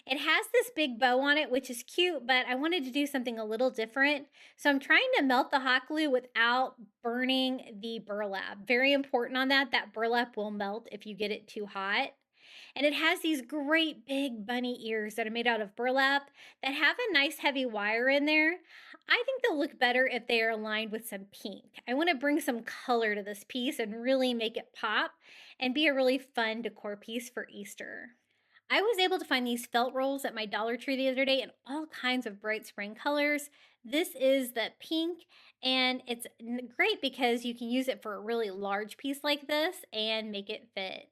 It has this big bow on it, which is cute, but I wanted to do something a little different. So I'm trying to melt the hot glue without burning the burlap. Very important on that. That burlap will melt if you get it too hot. And it has these great big bunny ears that are made out of burlap that have a nice heavy wire in there. I think they'll look better if they are aligned with some pink. I want to bring some color to this piece and really make it pop and be a really fun decor piece for Easter. I was able to find these felt rolls at my Dollar Tree the other day in all kinds of bright spring colors. This is the pink, and it's great because you can use it for a really large piece like this and make it fit.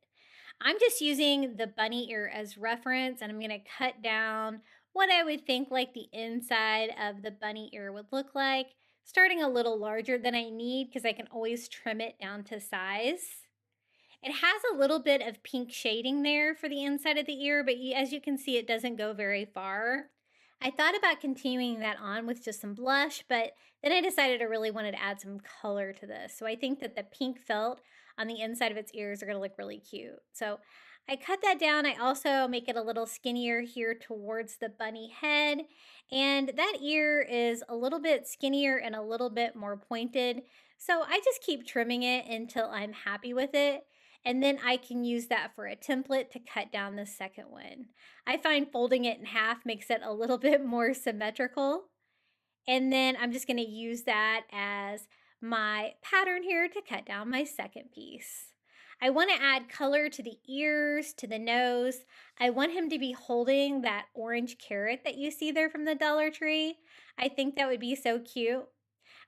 I'm just using the bunny ear as reference, and I'm going to cut down what I would think like the inside of the bunny ear would look like, starting a little larger than I need because I can always trim it down to size. It has a little bit of pink shading there for the inside of the ear, but as you can see, it doesn't go very far. I thought about continuing that on with just some blush, but then I decided I really wanted to add some color to this. So I think that the pink felt on the inside of its ears are going to look really cute. So I cut that down. I also make it a little skinnier here towards the bunny head. And that ear is a little bit skinnier and a little bit more pointed. So I just keep trimming it until I'm happy with it. And then I can use that for a template to cut down the second one. I find folding it in half makes it a little bit more symmetrical. And then I'm just going to use that as my pattern here to cut down my second piece. I want to add color to the ears, to the nose. I want him to be holding that orange carrot that you see there from the Dollar Tree. I think that would be so cute.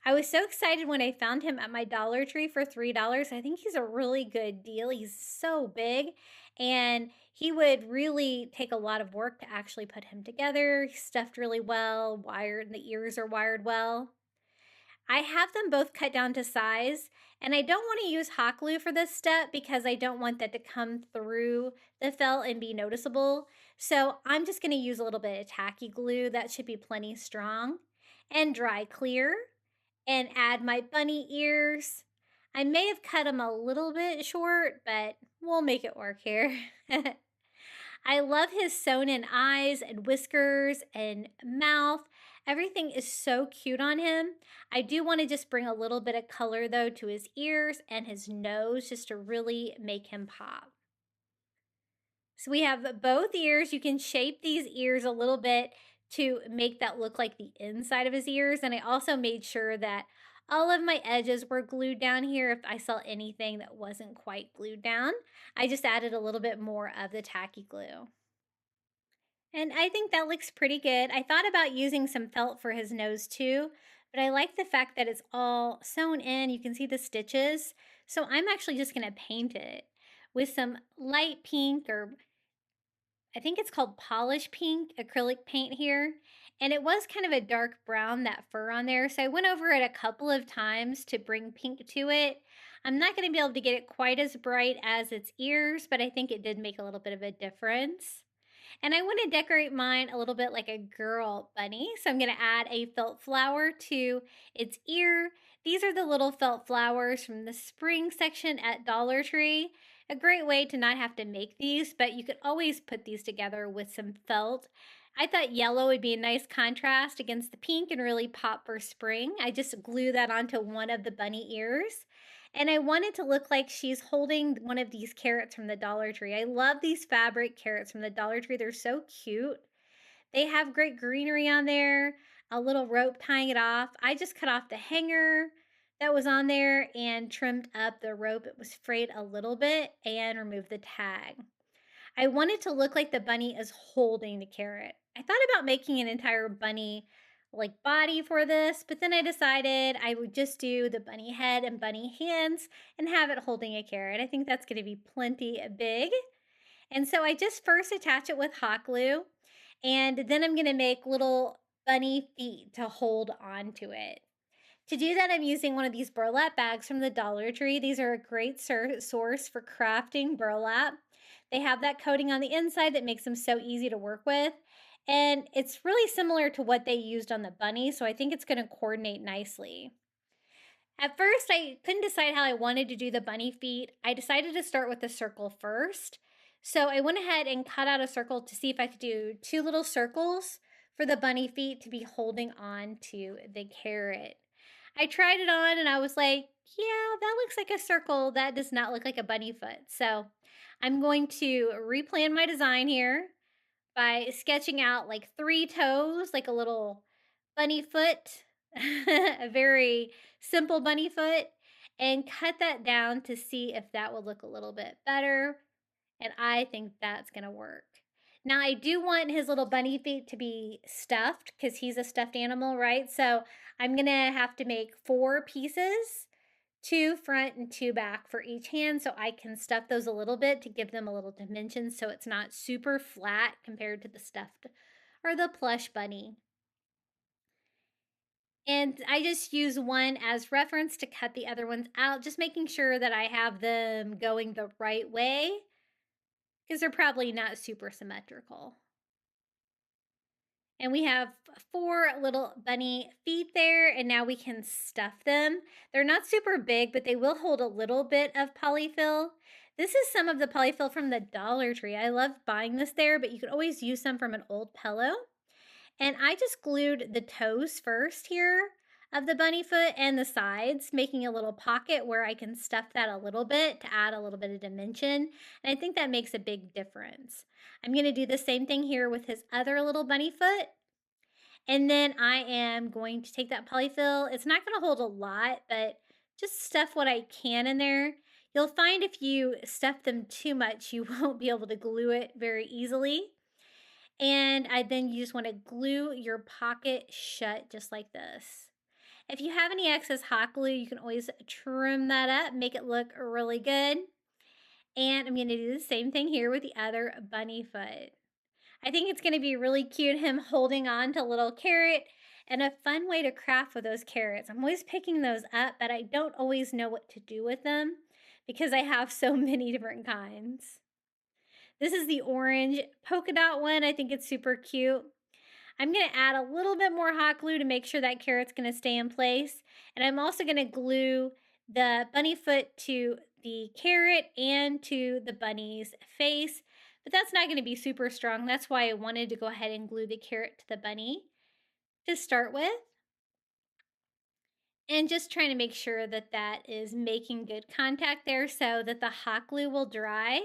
I was so excited when I found him at my Dollar Tree for $3. I think he's a really good deal. He's so big, and he would really take a lot of work to actually put him together. He's stuffed really well, wired, and the ears are wired well. I have them both cut down to size, and I don't want to use hot glue for this step because I don't want that to come through the felt and be noticeable. So I'm just going to use a little bit of tacky glue. That should be plenty strong. And dry clear and add my bunny ears. I may have cut them a little bit short, but we'll make it work here. I love his sewn in eyes and whiskers and mouth. Everything is so cute on him. I do want to just bring a little bit of color though to his ears and his nose just to really make him pop. So we have both ears. You can shape these ears a little bit to make that look like the inside of his ears. And I also made sure that all of my edges were glued down here. If I saw anything that wasn't quite glued down, I just added a little bit more of the tacky glue. And I think that looks pretty good. I thought about using some felt for his nose too, but I like the fact that it's all sewn in. You can see the stitches. So I'm actually just going to paint it with some light pink, or I think it's called polish pink acrylic paint here. And it was kind of a dark brown, that fur on there. So I went over it a couple of times to bring pink to it. I'm not going to be able to get it quite as bright as its ears, but I think it did make a little bit of a difference. And I want to decorate mine a little bit like a girl bunny. So I'm going to add a felt flower to its ear. These are the little felt flowers from the spring section at Dollar Tree. A great way to not have to make these, but you could always put these together with some felt. I thought yellow would be a nice contrast against the pink and really pop for spring. I just glue that onto one of the bunny ears. And I want it to look like she's holding one of these carrots from the Dollar Tree. I love these fabric carrots from the Dollar Tree. They're so cute. They have great greenery on there, a little rope tying it off. I just cut off the hanger that was on there and trimmed up the rope. It was frayed a little bit, and removed the tag. I wanted to look like the bunny is holding the carrot. I thought about making an entire bunny like body for this, but then I decided I would just do the bunny head and bunny hands and have it holding a carrot. I think that's going to be plenty big. And so I just first attach it with hot glue, and then I'm going to make little bunny feet to hold onto it. To do that, I'm using one of these burlap bags from the Dollar Tree. These are a great source for crafting burlap. They have that coating on the inside that makes them so easy to work with. And it's really similar to what they used on the bunny, so I think it's going to coordinate nicely. At first, I couldn't decide how I wanted to do the bunny feet. I decided to start with the circle first. So I went ahead and cut out a circle to see if I could do 2 little circles for the bunny feet to be holding on to the carrot. I tried it on and I was like, yeah, that looks like a circle. That does not look like a bunny foot. So I'm going to replan my design here by sketching out like 3 toes, like a little bunny foot, a very simple bunny foot, and cut that down to see if that would look a little bit better. And I think that's going to work. Now, I do want his little bunny feet to be stuffed because he's a stuffed animal, right? So I'm going to have to make 4 pieces, 2 front and 2 back for each hand, so I can stuff those a little bit to give them a little dimension so it's not super flat compared to the stuffed or the plush bunny. And I just use one as reference to cut the other ones out, just making sure that I have them going the right way because they're probably not super symmetrical. And we have 4 little bunny feet there, and now we can stuff them. They're not super big, but they will hold a little bit of polyfill. This is some of the polyfill from the Dollar Tree. I love buying this there, but you could always use some from an old pillow. And I just glued the toes first here of the bunny foot and the sides, making a little pocket where I can stuff that a little bit to add a little bit of dimension. And I think that makes a big difference. I'm going to do the same thing here with his other little bunny foot. And then I am going to take that polyfill. It's not going to hold a lot, but just stuff what I can in there. You'll find if you stuff them too much, you won't be able to glue it very easily. And you just want to glue your pocket shut just like this. If you have any excess hot glue, you can always trim that up, make it look really good. And I'm going to do the same thing here with the other bunny foot. I think it's going to be really cute, him holding on to a little carrot. and a fun way to craft with those carrots. I'm always picking those up, but I don't always know what to do with them because I have so many different kinds. This is the orange polka dot one. I think it's super cute. I'm going to add a little bit more hot glue to make sure that carrot's going to stay in place. And I'm also going to glue the bunny foot to the carrot and to the bunny's face. But that's not going to be super strong. That's why I wanted to go ahead and glue the carrot to the bunny to start with. And just trying to make sure that that is making good contact there so that the hot glue will dry.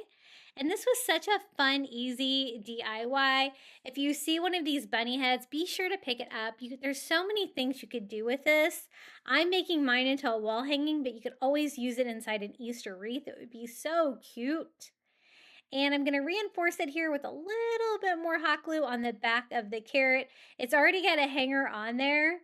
And this was such a fun, easy DIY. If you see one of these bunny heads, be sure to pick it up. There's so many things you could do with this. I'm making mine into a wall hanging, but you could always use it inside an Easter wreath. It would be so cute. And I'm going to reinforce it here with a little bit more hot glue on the back of the carrot. It's already got a hanger on there.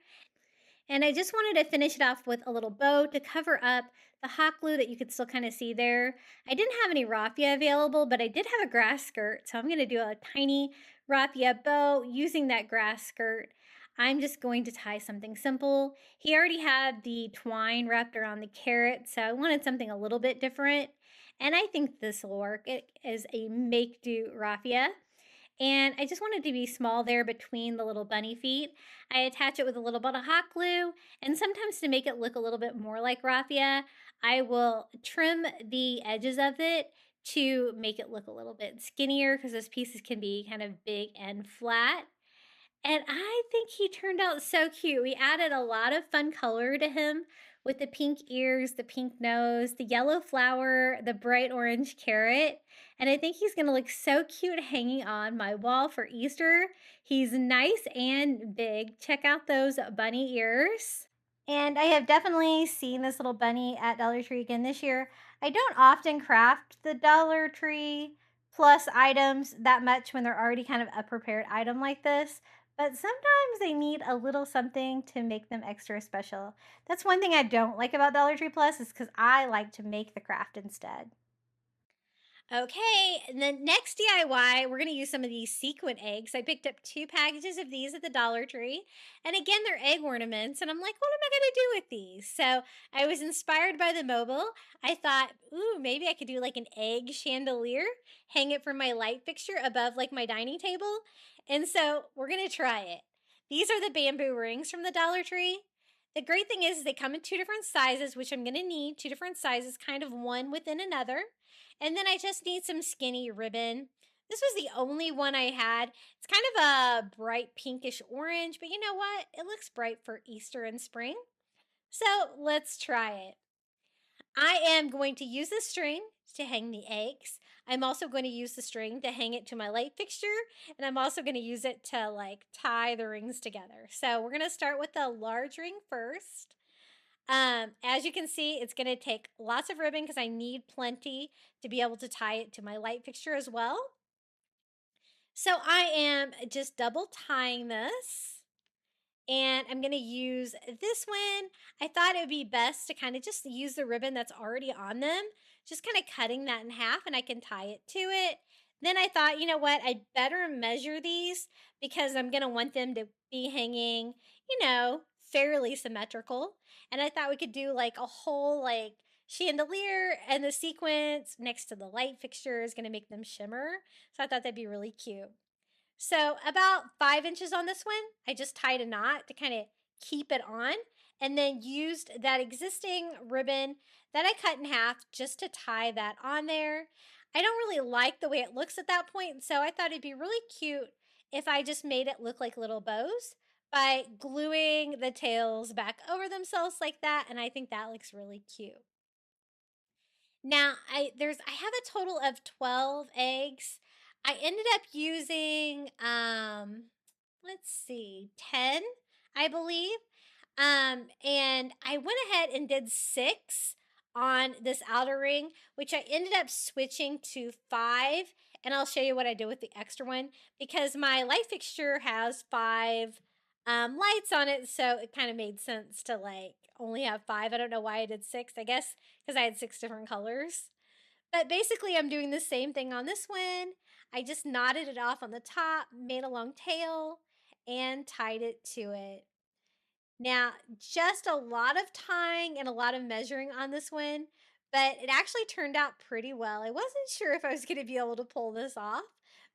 And I just wanted to finish it off with a little bow to cover up the hot glue that you could still kind of see there. I didn't have any raffia available, but I did have a grass skirt. So I'm going to do a tiny raffia bow using that grass skirt. I'm just going to tie something simple. He already had the twine wrapped around the carrot, so I wanted something a little bit different. And I think this will work. It is a make-do raffia. And I just wanted to be small there between the little bunny feet. I attach it with a little bit of hot glue, and sometimes to make it look a little bit more like raffia, I will trim the edges of it to make it look a little bit skinnier because those pieces can be kind of big and flat. And I think he turned out so cute. We added a lot of fun color to him with the pink ears, the pink nose, the yellow flower, the bright orange carrot. And I think he's going to look so cute hanging on my wall for Easter. He's nice and big. Check out those bunny ears. And I have definitely seen this little bunny at Dollar Tree again this year. I don't often craft the Dollar Tree Plus items that much when they're already kind of a prepared item like this, but sometimes they need a little something to make them extra special. That's one thing I don't like about Dollar Tree Plus is because I like to make the craft instead. Okay, and then next DIY, we're going to use some of these sequin eggs. I picked up 2 packages of these at the Dollar Tree. And again, they're egg ornaments. And I'm like, what am I going to do with these? So I was inspired by the mobile. I thought, ooh, maybe I could do like an egg chandelier, hang it from my light fixture above like my dining table. And so we're going to try it. These are the bamboo rings from the Dollar Tree. The great thing is they come in 2 different sizes, which I'm going to need 2 different sizes, kind of one within another. And then I just need some skinny ribbon. This was the only one I had. It's kind of a bright pinkish orange, but you know what? It looks bright for Easter and spring. So let's try it. I am going to use the string to hang the eggs. I'm also going to use the string to hang it to my light fixture. And I'm also going to use it to like tie the rings together. So we're going to start with the large ring first. As you can see, it's going to take lots of ribbon because I need plenty to be able to tie it to my light fixture as well. So I am just double tying this, and I'm going to use this one. I thought it would be best to kind of just use the ribbon that's already on them, just kind of cutting that in half, and I can tie it to it. Then I thought, you know what, I'd better measure these because I'm going to want them to be hanging, fairly symmetrical. And I thought we could do like a whole like chandelier, and the sequins next to the light fixture is going to make them shimmer. So I thought that'd be really cute. So about 5 inches on this one, I just tied a knot to kind of keep it on, and then used that existing ribbon that I cut in half just to tie that on there. I don't really like the way it looks at that point, so I thought it'd be really cute if I just made it look like little bows by gluing the tails back over themselves like that, and I think that looks really cute. Now, I have a total of 12 eggs. I ended up using let's see, 10, I believe. And I went ahead and did 6 on this outer ring, which I ended up switching to 5, and I'll show you what I did with the extra one because my light fixture has 5 lights on it, so it kind of made sense to like only have 5. I don't know why I did 6. I guess because I had 6 different colors. But basically, I'm doing the same thing on this one. I just knotted it off on the top, made a long tail, and tied it to it. Now, just a lot of tying and a lot of measuring on this one, but it actually turned out pretty well. I wasn't sure if I was going to be able to pull this off,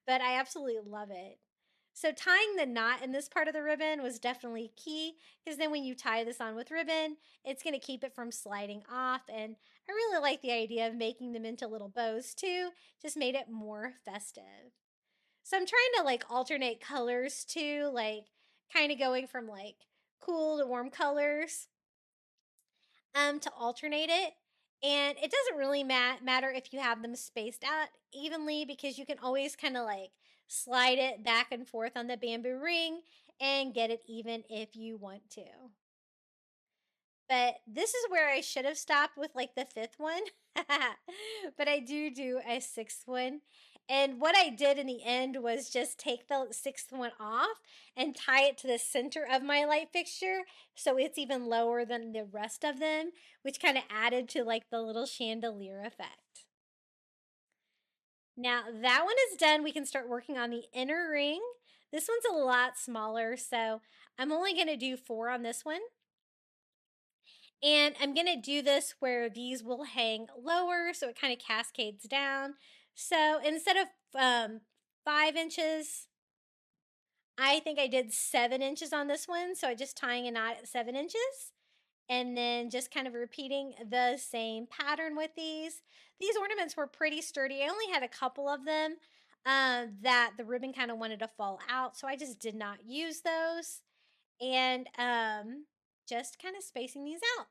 but I absolutely love it. So tying the knot in this part of the ribbon was definitely key, because then when you tie this on with ribbon, it's going to keep it from sliding off. And I really like the idea of making them into little bows too, just made it more festive. So I'm trying to like alternate colors too, like kind of going from like cool to warm colors to alternate it. And it doesn't really matter if you have them spaced out evenly, because you can always kind of like slide it back and forth on the bamboo ring and get it even if you want to. But this is where I should have stopped with like the fifth one. But I do a sixth one. And what I did in the end was just take the sixth one off and tie it to the center of my light fixture, so it's even lower than the rest of them, which kind of added to like the little chandelier effect. Now that one is done, we can start working on the inner ring. This one's a lot smaller, so I'm only going to do 4 on this one. And I'm going to do this where these will hang lower, so it kind of cascades down. So instead of 5 inches, I think I did 7 inches on this one. So I just tying a knot at 7 inches and then just kind of repeating the same pattern with these. These ornaments were pretty sturdy. I only had a couple of them that the ribbon kind of wanted to fall out, so I just did not use those. And just kind of spacing these out.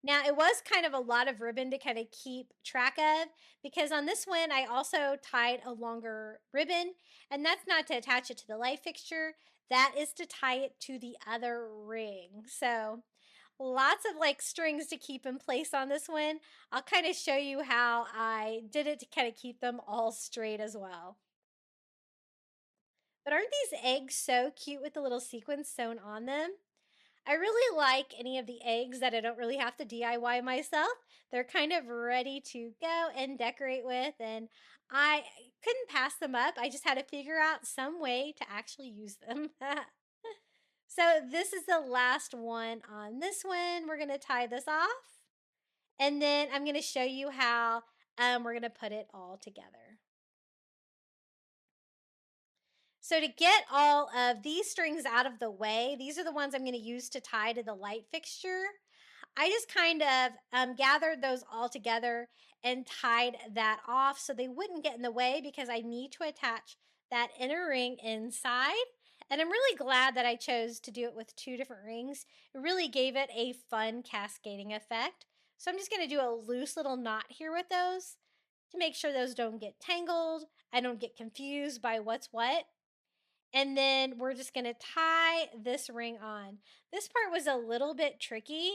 Now, it was kind of a lot of ribbon to kind of keep track of, because on this one, I also tied a longer ribbon, and that's not to attach it to the light fixture. That is to tie it to the other ring. So lots of like strings to keep in place on this one. I'll kind of show you how I did it to kind of keep them all straight as well. But aren't these eggs so cute with the little sequins sewn on them? I really like any of the eggs that I don't really have to DIY myself. They're kind of ready to go and decorate with, and I couldn't pass them up. I just had to figure out some way to actually use them. So this is the last one on this one. We're going to tie this off, and then I'm going to show you how we're going to put it all together. So to get all of these strings out of the way, these are the ones I'm going to use to tie to the light fixture. I just kind of gathered those all together and tied that off so they wouldn't get in the way, because I need to attach that inner ring inside. And I'm really glad that I chose to do it with 2 different rings. It really gave it a fun cascading effect. So I'm just going to do a loose little knot here with those to make sure those don't get tangled. I don't get confused by what's what. And then we're just going to tie this ring on. This part was a little bit tricky,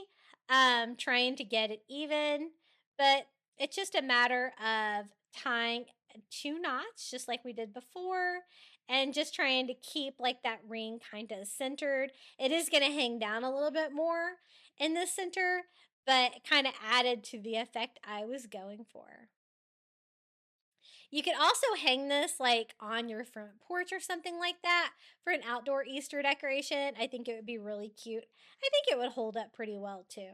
trying to get it even, but it's just a matter of tying 2 knots, just like we did before, and just trying to keep like that ring kind of centered. It is going to hang down a little bit more in the center, but it kind of added to the effect I was going for. You could also hang this like on your front porch or something like that for an outdoor Easter decoration. I think it would be really cute. I think it would hold up pretty well too.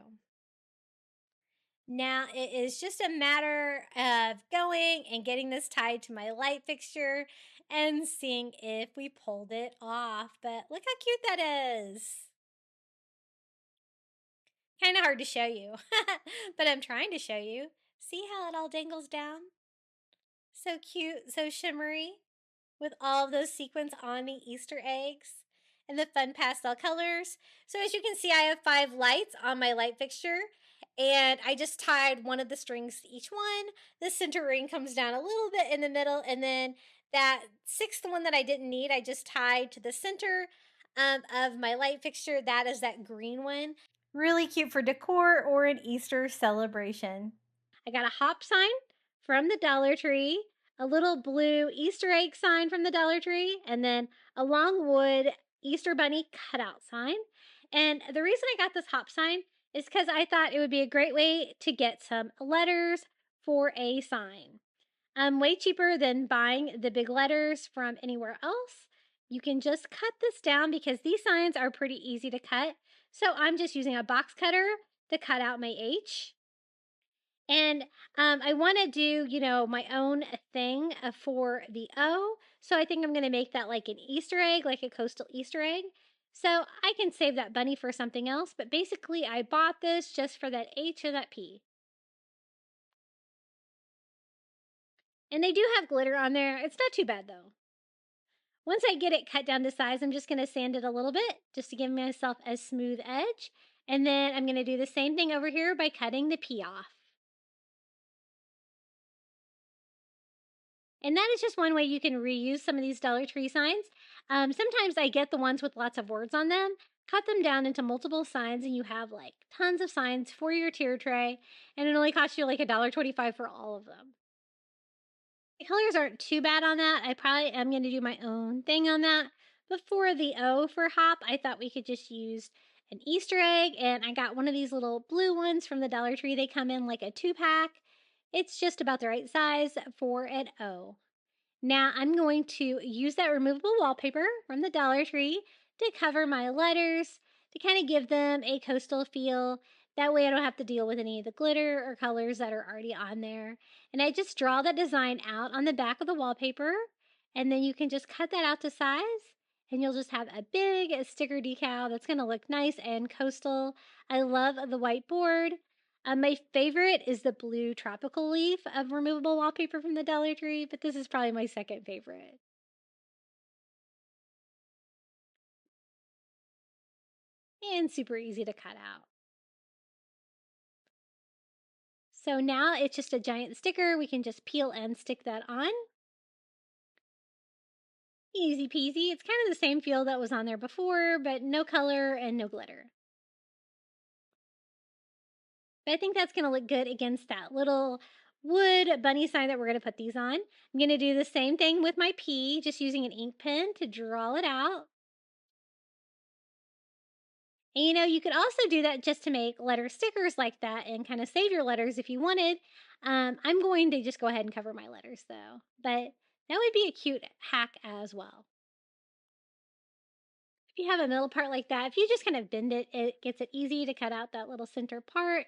Now it is just a matter of going and getting this tied to my light fixture and seeing if we pulled it off. But look how cute that is. Kind of hard to show you, but I'm trying to show you. See how it all dangles down? So cute, so shimmery, with all of those sequins on the Easter eggs and the fun pastel colors. So as you can see, I have 5 lights on my light fixture, and I just tied one of the strings to each one. The center ring comes down a little bit in the middle, and then that 6th one that I didn't need, I just tied to the center of my light fixture. That is that green one. Really cute for decor or an Easter celebration. I got a hop sign from the Dollar Tree, a little blue Easter egg sign from the Dollar Tree, and then a long wood Easter bunny cutout sign. And the reason I got this hop sign is because I thought it would be a great way to get some letters for a sign. Way cheaper than buying the big letters from anywhere else. You can just cut this down because these signs are pretty easy to cut. So I'm just using a box cutter to cut out my H. And I want to do, my own thing for the O. So I think I'm going to make that like an Easter egg, like a coastal Easter egg. So I can save that bunny for something else. But basically, I bought this just for that H and that P. And they do have glitter on there. It's not too bad though. Once I get it cut down to size, I'm just going to sand it a little bit just to give myself a smooth edge. And then I'm going to do the same thing over here by cutting the P off. And that is just one way you can reuse some of these Dollar Tree signs. Sometimes I get the ones with lots of words on them, cut them down into multiple signs, and you have like tons of signs for your tier tray, and it only costs you like $1.25 for all of them. The colors aren't too bad on that. I probably am going to do my own thing on that. But for the O for hop, I thought we could just use an Easter egg, and I got one of these little blue ones from the Dollar Tree. They come in like a 2-pack. It's just about the right size for an O. Now I'm going to use that removable wallpaper from the Dollar Tree to cover my letters, to kind of give them a coastal feel. That way I don't have to deal with any of the glitter or colors that are already on there. And I just draw that design out on the back of the wallpaper, and then you can just cut that out to size, and you'll just have a big sticker decal that's going to look nice and coastal. I love the white board. My favorite is the blue tropical leaf of removable wallpaper from the Dollar Tree, but this is probably my second favorite. And super easy to cut out. So now it's just a giant sticker. We can just peel and stick that on. Easy peasy. It's kind of the same feel that was on there before, but no color and no glitter. But I think that's going to look good against that little wood bunny sign that we're going to put these on. I'm going to do the same thing with my P, just using an ink pen to draw it out. And you could also do that just to make letter stickers like that and kind of save your letters if you wanted. I'm going to just go ahead and cover my letters though, but that would be a cute hack as well. If you have a middle part like that, if you just kind of bend it, it gets it easy to cut out that little center part.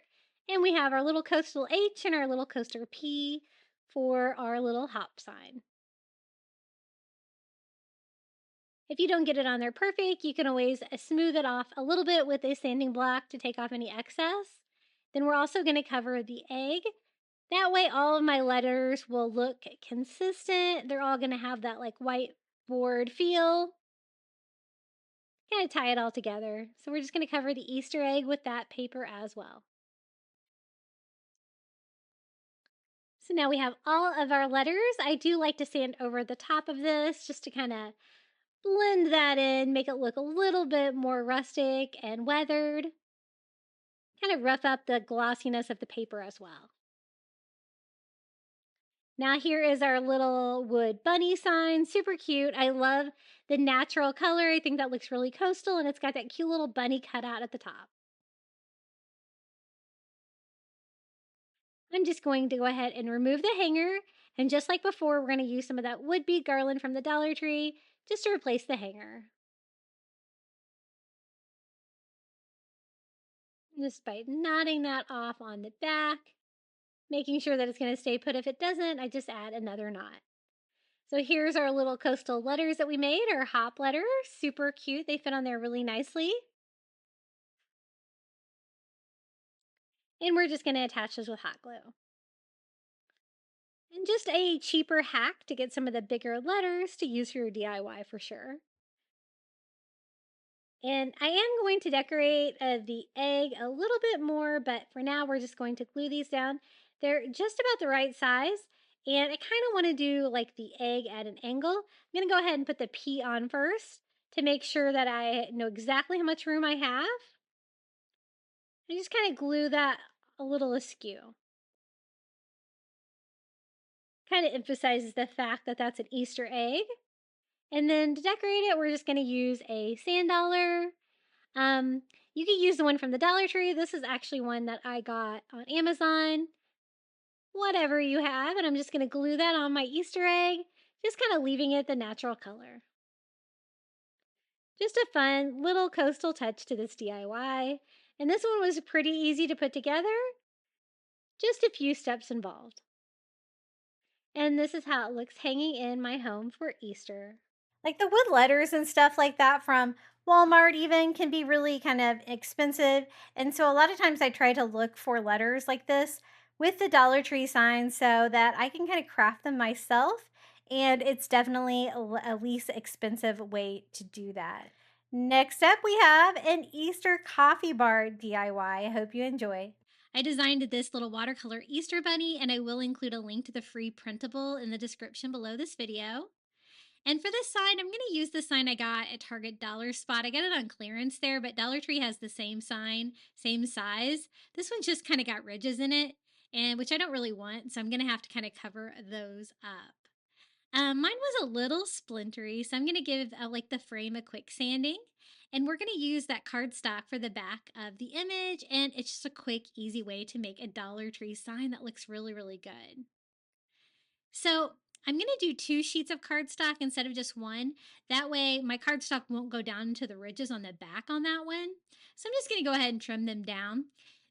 And we have our little coastal H and our little coastal P for our little hop sign. If you don't get it on there perfect, you can always smooth it off a little bit with a sanding block to take off any excess. Then we're also going to cover the egg. That way all of my letters will look consistent. They're all going to have that like white board feel. Kind of tie it all together. So we're just going to cover the Easter egg with that paper as well. So now we have all of our letters. I do like to sand over the top of this just to kind of blend that in, make it look a little bit more rustic and weathered. Kind of rough up the glossiness of the paper as well. Now here is our little wood bunny sign, super cute. I love the natural color. I think that looks really coastal, and it's got that cute little bunny cutout at the top. I'm just going to go ahead and remove the hanger, and just like before, we're going to use some of that wood bead garland from the Dollar Tree just to replace the hanger. Just by knotting that off on the back, making sure that it's going to stay put. If it doesn't, I just add another knot. So here's our little coastal letters that we made, our hop letters. Super cute. They fit on there really nicely. And we're just going to attach those with hot glue. And just a cheaper hack to get some of the bigger letters to use for your DIY for sure. And I am going to decorate the egg a little bit more, but for now we're just going to glue these down. They're just about the right size, and I kind of want to do like the egg at an angle. I'm going to go ahead and put the P on first to make sure that I know exactly how much room I have. I just kind of glue that a little askew. Kind of emphasizes the fact that that's an Easter egg. And then to decorate it, we're just going to use a sand dollar. You can use the one from the Dollar Tree. This is actually one that I got on Amazon. Whatever you have, and I'm just going to glue that on my Easter egg, just kind of leaving it the natural color. Just a fun little coastal touch to this DIY. And this one was pretty easy to put together, just a few steps involved. And this is how it looks hanging in my home for Easter. Like the wood letters and stuff like that from Walmart even can be really kind of expensive. And so a lot of times I try to look for letters like this with the Dollar Tree signs so that I can kind of craft them myself. And it's definitely a least expensive way to do that. Next up, we have an Easter coffee bar DIY. I hope you enjoy. I designed this little watercolor Easter bunny, and I will include a link to the free printable in the description below this video. And for this sign, I'm going to use the sign I got at Target Dollar Spot. I got it on clearance there, but Dollar Tree has the same sign, same size. This one just kind of got ridges in it, and which I don't really want, so I'm going to have to kind of cover those up. Mine was a little splintery, so I'm going to give like the frame a quick sanding. And we're going to use that cardstock for the back of the image, and it's just a quick, easy way to make a Dollar Tree sign that looks really, really good. So I'm going to do 2 sheets of cardstock instead of just one. That way my cardstock won't go down into the ridges on the back on that one. So I'm just going to go ahead and trim them down.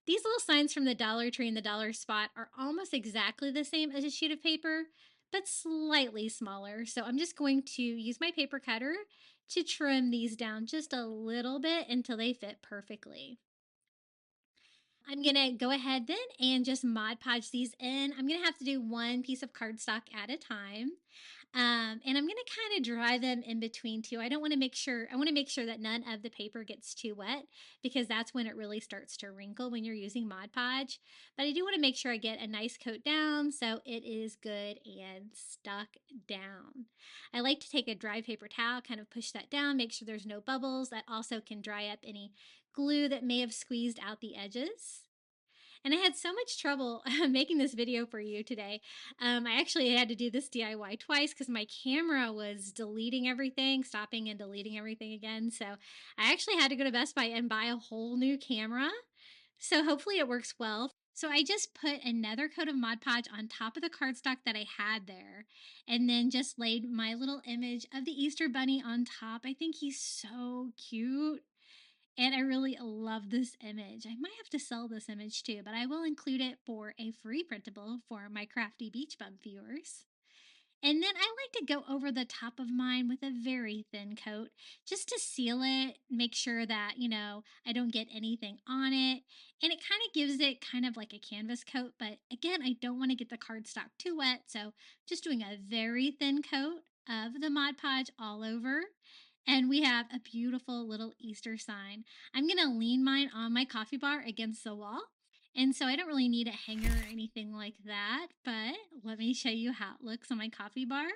These little signs from the Dollar Tree and the Dollar Spot are almost exactly the same as a sheet of paper, but slightly smaller. So I'm just going to use my paper cutter to trim these down just a little bit until they fit perfectly. I'm going to go ahead then and just Mod Podge these in. I'm going to have to do one piece of cardstock at a time. And I'm going to kind of dry them in between too. I want to make sure that none of the paper gets too wet because that's when it really starts to wrinkle when you're using Mod Podge. But I do want to make sure I get a nice coat down so it is good and stuck down. I like to take a dry paper towel, kind of push that down, make sure there's no bubbles. That also can dry up any glue that may have squeezed out the edges. And I had so much trouble making this video for you today. I actually had to do this DIY twice because my camera was deleting everything, stopping and deleting everything again. So I actually had to go to Best Buy and buy a whole new camera. So hopefully it works well. So I just put another coat of Mod Podge on top of the cardstock that I had there, and then just laid my little image of the Easter Bunny on top. I think he's so cute. And I really love this image. I might have to sell this image too, but I will include it for a free printable for my Crafty Beach Bum viewers. And then I like to go over the top of mine with a very thin coat just to seal it, make sure that, I don't get anything on it. And it kind of gives it kind of like a canvas coat, but again, I don't want to get the cardstock too wet, so just doing a very thin coat of the Mod Podge all over. And we have a beautiful little Easter sign. I'm going to lean mine on my coffee bar against the wall. And so I don't really need a hanger or anything like that, but let me show you how it looks on my coffee bar.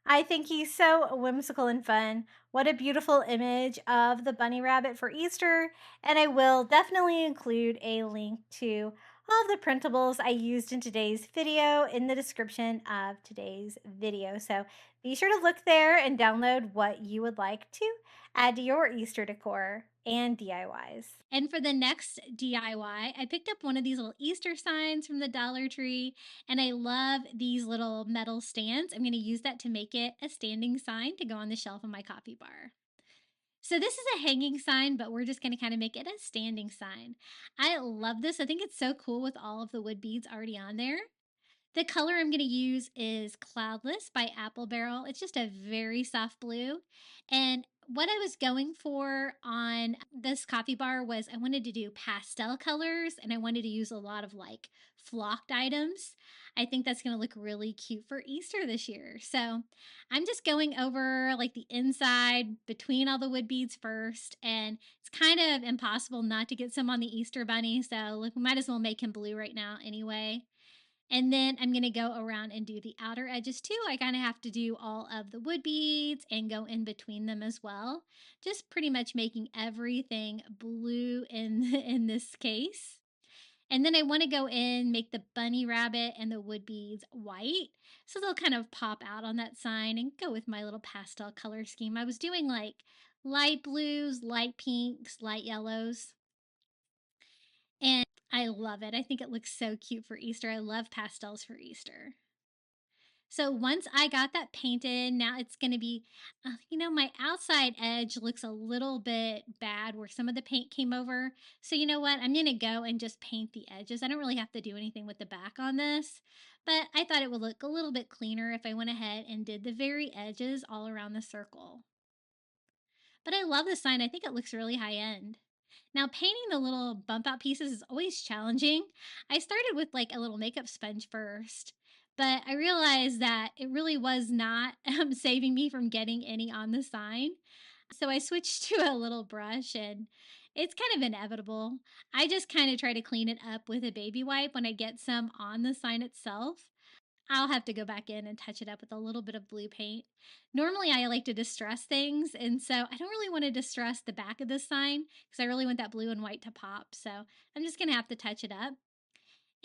I think he's so whimsical and fun. What a beautiful image of the bunny rabbit for Easter. And I will definitely include a link to all of the printables I used in today's video in the description of today's video. So be sure to look there and download what you would like to add to your Easter decor and DIYs. And for the next DIY, I picked up one of these little Easter signs from the Dollar Tree, and I love these little metal stands. I'm going to use that to make it a standing sign to go on the shelf of my coffee bar. So this is a hanging sign, but we're just going to kind of make it a standing sign. I love this. I think it's so cool with all of the wood beads already on there. The color I'm going to use is Cloudless by Apple Barrel. It's just a very soft blue. And what I was going for on this coffee bar was I wanted to do pastel colors and I wanted to use a lot of like flocked items. I think that's going to look really cute for Easter this year. So I'm just going over like the inside between all the wood beads first. And it's kind of impossible not to get some on the Easter bunny. So we might as well make him blue right now anyway. And then I'm going to go around and do the outer edges too. I kind of have to do all of the wood beads and go in between them as well. Just pretty much making everything blue in this case. And then I want to go in, make the bunny rabbit and the wood beads white. So they'll kind of pop out on that sign and go with my little pastel color scheme. I was doing like light blues, light pinks, light yellows. And I love it. I think it looks so cute for Easter. I love pastels for Easter. So once I got that painted, now it's going to be, my outside edge looks a little bit bad where some of the paint came over. So you know what? I'm going to go and just paint the edges. I don't really have to do anything with the back on this, but I thought it would look a little bit cleaner if I went ahead and did the very edges all around the circle. But I love this sign. I think it looks really high end. Now, painting the little bump out pieces is always challenging. I started with like a little makeup sponge first, but I realized that it really was not saving me from getting any on the sign. So I switched to a little brush, and it's kind of inevitable. I just kind of try to clean it up with a baby wipe when I get some on the sign itself. I'll have to go back in and touch it up with a little bit of blue paint. Normally, I like to distress things, and so I don't really want to distress the back of this sign because I really want that blue and white to pop. So I'm just going to have to touch it up.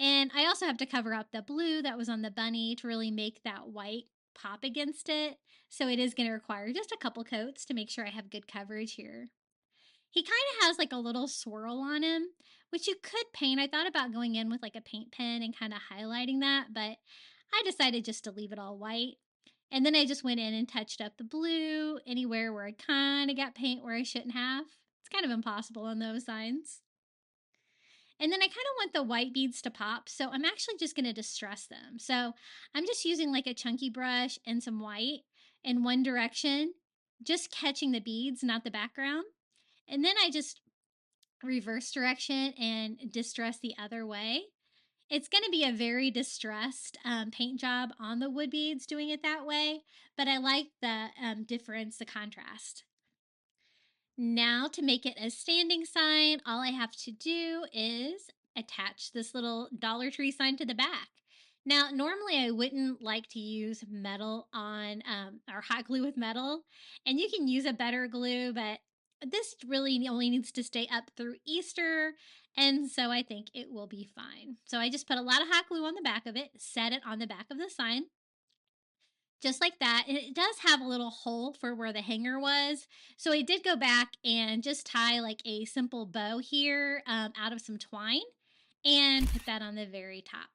And I also have to cover up the blue that was on the bunny to really make that white pop against it. So it is going to require just a couple coats to make sure I have good coverage here. He kind of has like a little swirl on him, which you could paint. I thought about going in with like a paint pen and kind of highlighting that, but I decided just to leave it all white. And then I just went in and touched up the blue anywhere where I kind of got paint where I shouldn't have. It's kind of impossible on those signs. And then I kind of want the white beads to pop, so I'm actually just going to distress them. So I'm just using like a chunky brush and some white in one direction, just catching the beads, not the background. And then I just reverse direction and distress the other way. It's going to be a very distressed paint job on the wood beads doing it that way, but I like the difference, the contrast. Now to make it a standing sign, all I have to do is attach this little Dollar Tree sign to the back. Now, normally I wouldn't like to use metal on or hot glue with metal, and you can use a better glue, but this really only needs to stay up through Easter, and so I think it will be fine. So I just put a lot of hot glue on the back of it, set it on the back of the sign, just like that. And it does have a little hole for where the hanger was. So I did go back and just tie like a simple bow here out of some twine and put that on the very top.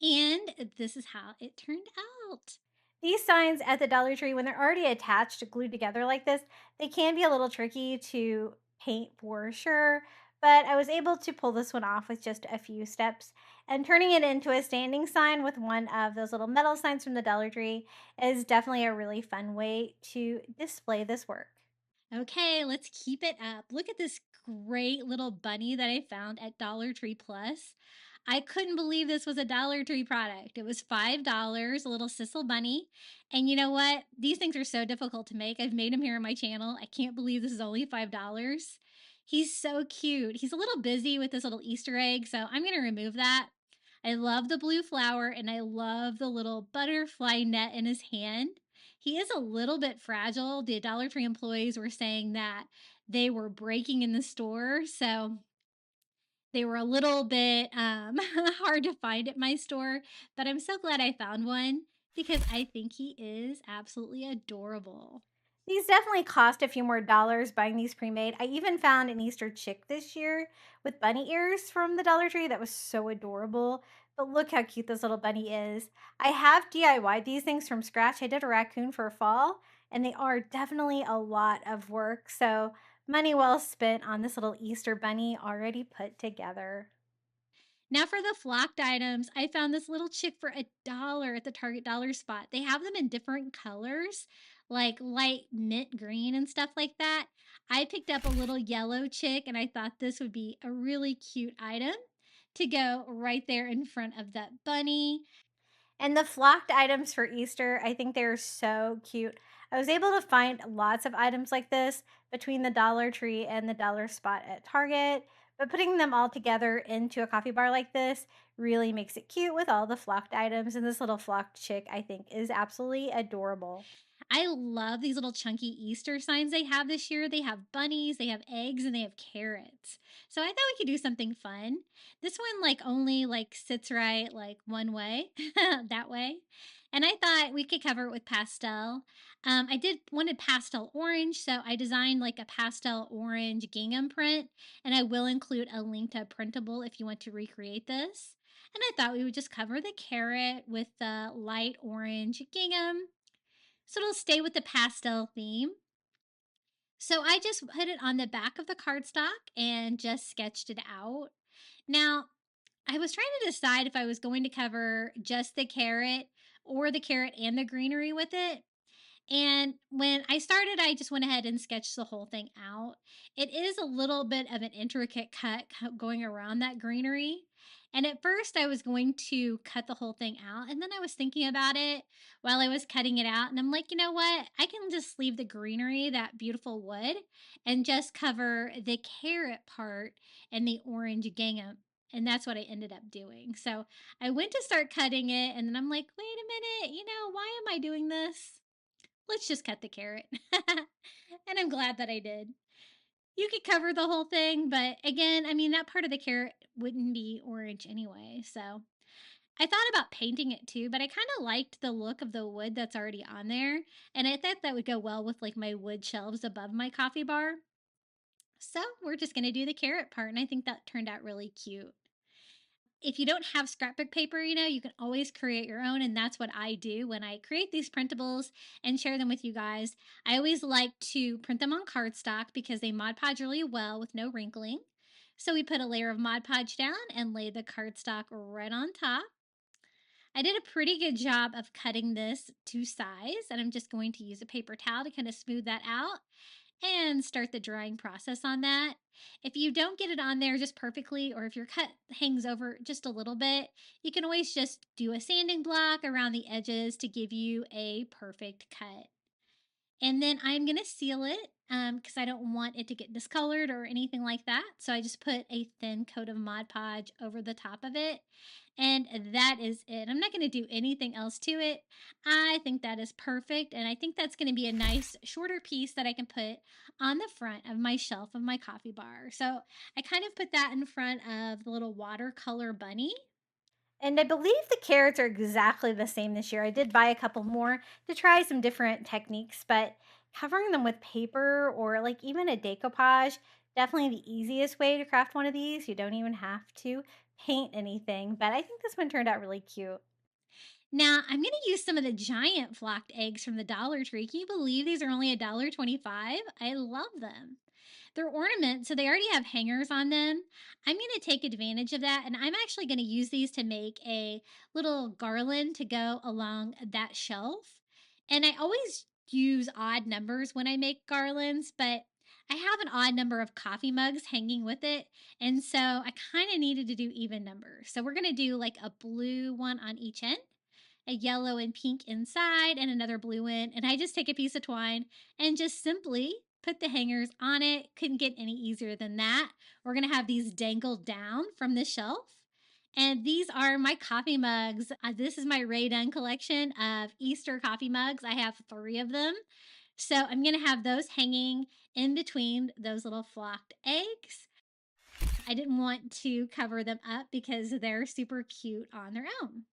And this is how it turned out. These signs at the Dollar Tree, when they're already attached, glued together like this, they can be a little tricky to paint for sure. But I was able to pull this one off with just a few steps. And turning it into a standing sign with one of those little metal signs from the Dollar Tree is definitely a really fun way to display this work. Okay, let's keep it up. Look at this great little bunny that I found at Dollar Tree Plus. I couldn't believe this was a Dollar Tree product. It was $5, a little Sisal bunny. And you know what? These things are so difficult to make. I've made them here on my channel. I can't believe this is only $5. He's so cute. He's a little busy with this little Easter egg, so I'm going to remove that. I love the blue flower, and I love the little butterfly net in his hand. He is a little bit fragile. The Dollar Tree employees were saying that they were breaking in the store, so they were a little bit hard to find at my store, but I'm so glad I found one because I think he is absolutely adorable. These definitely cost a few more dollars buying these pre-made. I even found an Easter chick this year with bunny ears from the Dollar Tree that was so adorable. But look how cute this little bunny is. I have DIY'd these things from scratch. I did a raccoon for fall, and they are definitely a lot of work. So money well spent on this little Easter bunny already put together. Now for the flocked items, I found this little chick for $1 at the Target dollar spot. They have them in different colors, like light mint green and stuff like that. I picked up a little yellow chick and I thought this would be a really cute item to go right there in front of that bunny. And the flocked items for Easter, I think they're so cute. I was able to find lots of items like this between the Dollar Tree and the Dollar Spot at Target, but putting them all together into a coffee bar like this really makes it cute with all the flocked items. And this little flocked chick, I think, is absolutely adorable. I love these little chunky Easter signs they have this year. They have bunnies, they have eggs, and they have carrots. So I thought we could do something fun. This one like only like sits right like one way, that way. And I thought we could cover it with pastel. I did wanted pastel orange, so I designed like a pastel orange gingham print, and I will include a link to Printable if you want to recreate this. And I thought we would just cover the carrot with the light orange gingham so it'll stay with the pastel theme. So I just put it on the back of the cardstock and just sketched it out. Now, I was trying to decide if I was going to cover just the carrot or the carrot and the greenery with it. And when I started, I just went ahead and sketched the whole thing out. It is a little bit of an intricate cut going around that greenery. And at first, I was going to cut the whole thing out. And then I was thinking about it while I was cutting it out. And I'm like, you know what? I can just leave the greenery, that beautiful wood, and just cover the carrot part and the orange gingham. And that's what I ended up doing. So I went to start cutting it. And then I'm like, wait a minute, why am I doing this? Let's just cut the carrot. And I'm glad that I did. You could cover the whole thing, but again, I mean, that part of the carrot wouldn't be orange anyway. So I thought about painting it too, but I kind of liked the look of the wood that's already on there. And I thought that would go well with like my wood shelves above my coffee bar. So we're just going to do the carrot part. And I think that turned out really cute. If you don't have scrapbook paper, you can always create your own. And that's what I do when I create these printables and share them with you guys. I always like to print them on cardstock because they Mod Podge really well with no wrinkling. So we put a layer of Mod Podge down and lay the cardstock right on top. I did a pretty good job of cutting this to size, and I'm just going to use a paper towel to kind of smooth that out and start the drying process on that. If you don't get it on there just perfectly, or if your cut hangs over just a little bit, you can always just do a sanding block around the edges to give you a perfect cut. And then I'm going to seal it because I don't want it to get discolored or anything like that. So I just put a thin coat of Mod Podge over the top of it. And that is it. I'm not going to do anything else to it. I think that is perfect. And I think that's going to be a nice shorter piece that I can put on the front of my shelf of my coffee bar. So I kind of put that in front of the little watercolor bunny. And I believe the carrots are exactly the same this year. I did buy a couple more to try some different techniques, but covering them with paper or like even a decoupage, definitely the easiest way to craft one of these. You don't even have to paint anything, but I think this one turned out really cute. Now, I'm going to use some of the giant flocked eggs from the Dollar Tree. Can you believe these are only $1.25? I love them. They're ornaments, so they already have hangers on them. I'm going to take advantage of that, and I'm actually going to use these to make a little garland to go along that shelf. And I always use odd numbers when I make garlands, but I have an odd number of coffee mugs hanging with it, and so I kind of needed to do even numbers. So we're going to do like a blue one on each end, a yellow and pink inside, and another blue one. And I just take a piece of twine and just simply put the hangers on it. Couldn't get any easier than that. We're going to have these dangled down from the shelf. And these are my coffee mugs. This is my Rae Dunn collection of Easter coffee mugs. I have 3 of them. So I'm going to have those hanging in between those little flocked eggs. I didn't want to cover them up because they're super cute on their own.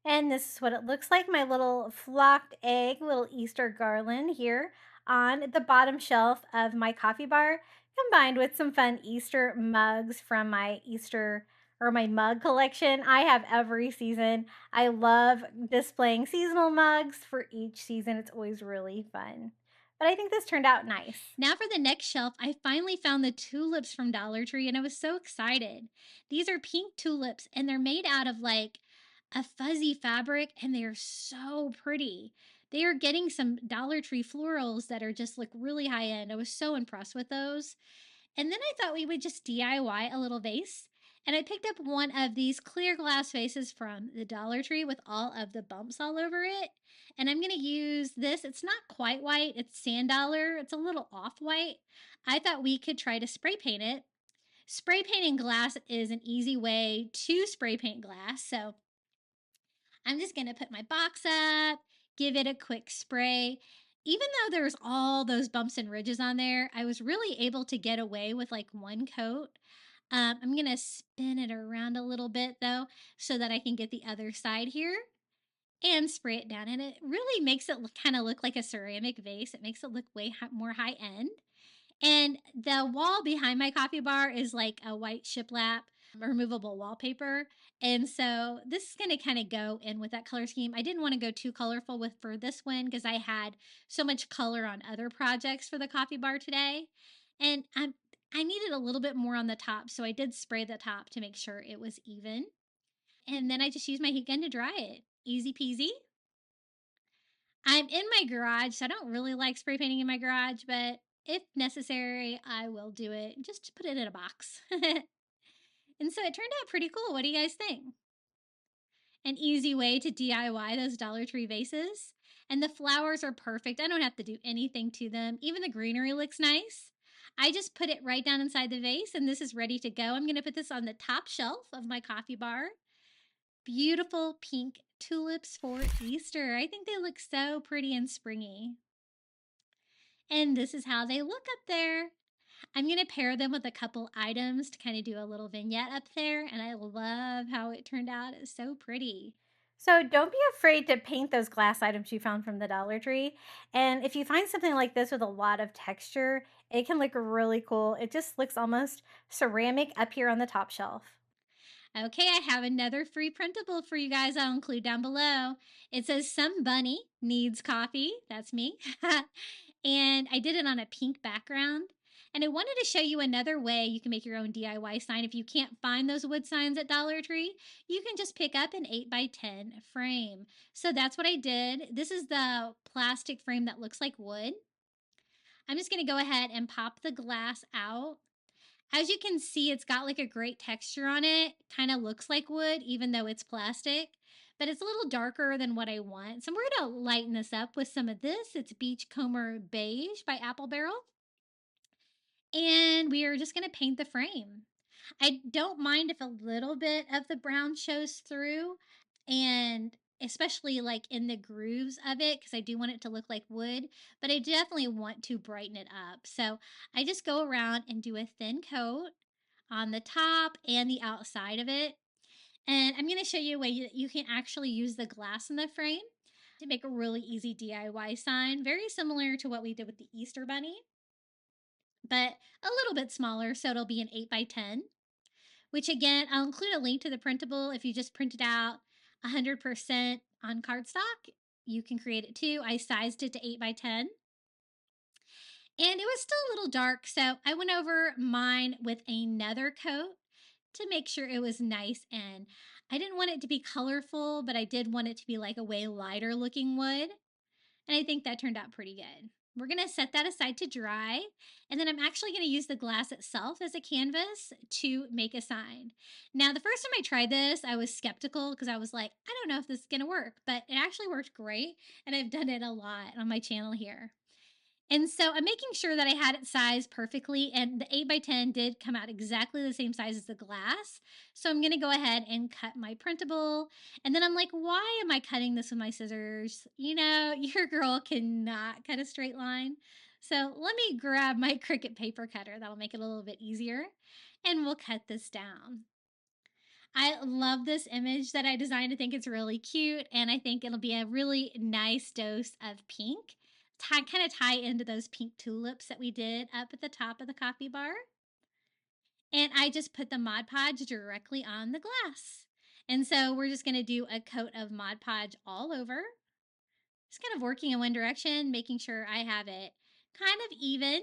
And this is what it looks like, my little flocked egg, little Easter garland here on the bottom shelf of my coffee bar, combined with some fun Easter mugs from my Easter or my mug collection. I have every season. I love displaying seasonal mugs for each season. It's always really fun. But I think this turned out nice. Now for the next shelf, I finally found the tulips from Dollar Tree and I was so excited. These are pink tulips and they're made out of like a fuzzy fabric and they are so pretty. They are getting some Dollar Tree florals that are just like really high end. I was so impressed with those. And then I thought we would just DIY a little vase. And I picked up one of these clear glass vases from the Dollar Tree with all of the bumps all over it. And I'm going to use this. It's not quite white, it's sand dollar. It's a little off white. I thought we could try to spray paint it. Spray painting glass is an easy way to spray paint glass. So I'm just going to put my box up, give it a quick spray. Even though there's all those bumps and ridges on there, I was really able to get away with like one coat. I'm going to spin it around a little bit though, so that I can get the other side here and spray it down. And it really makes it kind of look like a ceramic vase. It makes it look way more high end. And the wall behind my coffee bar is like a white shiplap removable wallpaper. And so this is going to kind of go in with that color scheme. I didn't want to go too colorful for this one because I had so much color on other projects for the coffee bar today. And I needed a little bit more on the top, so I did spray the top to make sure it was even. And then I just used my heat gun to dry it. Easy peasy. I'm in my garage, so I don't really like spray painting in my garage, but if necessary, I will do it just to put it in a box. And so it turned out pretty cool. What do you guys think? An easy way to DIY those Dollar Tree vases. And the flowers are perfect. I don't have to do anything to them. Even the greenery looks nice. I just put it right down inside the vase, and this is ready to go. I'm going to put this on the top shelf of my coffee bar. Beautiful pink tulips for Easter. I think they look so pretty and springy. And this is how they look up there. I'm going to pair them with a couple items to kind of do a little vignette up there. And I love how it turned out. It's so pretty. So don't be afraid to paint those glass items you found from the Dollar Tree. And if you find something like this with a lot of texture, it can look really cool. It just looks almost ceramic up here on the top shelf. Okay, I have another free printable for you guys I'll include down below. It says Some Bunny Needs Coffee. That's me. And I did it on a pink background. And I wanted to show you another way you can make your own DIY sign. If you can't find those wood signs at Dollar Tree, you can just pick up an 8x10 frame. So that's what I did. This is the plastic frame that looks like wood. I'm just going to go ahead and pop the glass out. As you can see, it's got like a great texture on it. Kind of looks like wood, even though it's plastic. But it's a little darker than what I want. So we're going to lighten this up with some of this. It's Beachcomber Beige by Apple Barrel. And we are just going to paint the frame. I don't mind if a little bit of the brown shows through, and especially like in the grooves of it, because I do want it to look like wood, but I definitely want to brighten it up. So I just go around and do a thin coat on the top and the outside of it. And I'm going to show you a way that you can actually use the glass in the frame to make a really easy DIY sign, very similar to what we did with the Easter Bunny, but a little bit smaller, so it'll be an 8x10. Which again, I'll include a link to the printable. If you just print it out 100% on cardstock, you can create it too. I sized it to 8x10. And it was still a little dark, so I went over mine with another coat to make sure it was nice. And I didn't want it to be colorful, but I did want it to be like a way lighter looking wood. And I think that turned out pretty good. We're going to set that aside to dry, and then I'm actually going to use the glass itself as a canvas to make a sign. Now, the first time I tried this, I was skeptical because I was like, I don't know if this is going to work, but it actually worked great, and I've done it a lot on my channel here. And so I'm making sure that I had it sized perfectly, and the 8x10 did come out exactly the same size as the glass. So I'm going to go ahead and cut my printable. And then I'm like, why am I cutting this with my scissors? You know, your girl cannot cut a straight line. So let me grab my Cricut paper cutter. That'll make it a little bit easier. And we'll cut this down. I love this image that I designed. I think it's really cute, and I think it'll be a really nice dose of pink. Kind of tie into those pink tulips that we did up at the top of the coffee bar. And I just put the Mod Podge directly on the glass. And so we're just going to do a coat of Mod Podge all over. Just kind of working in one direction, making sure I have it kind of even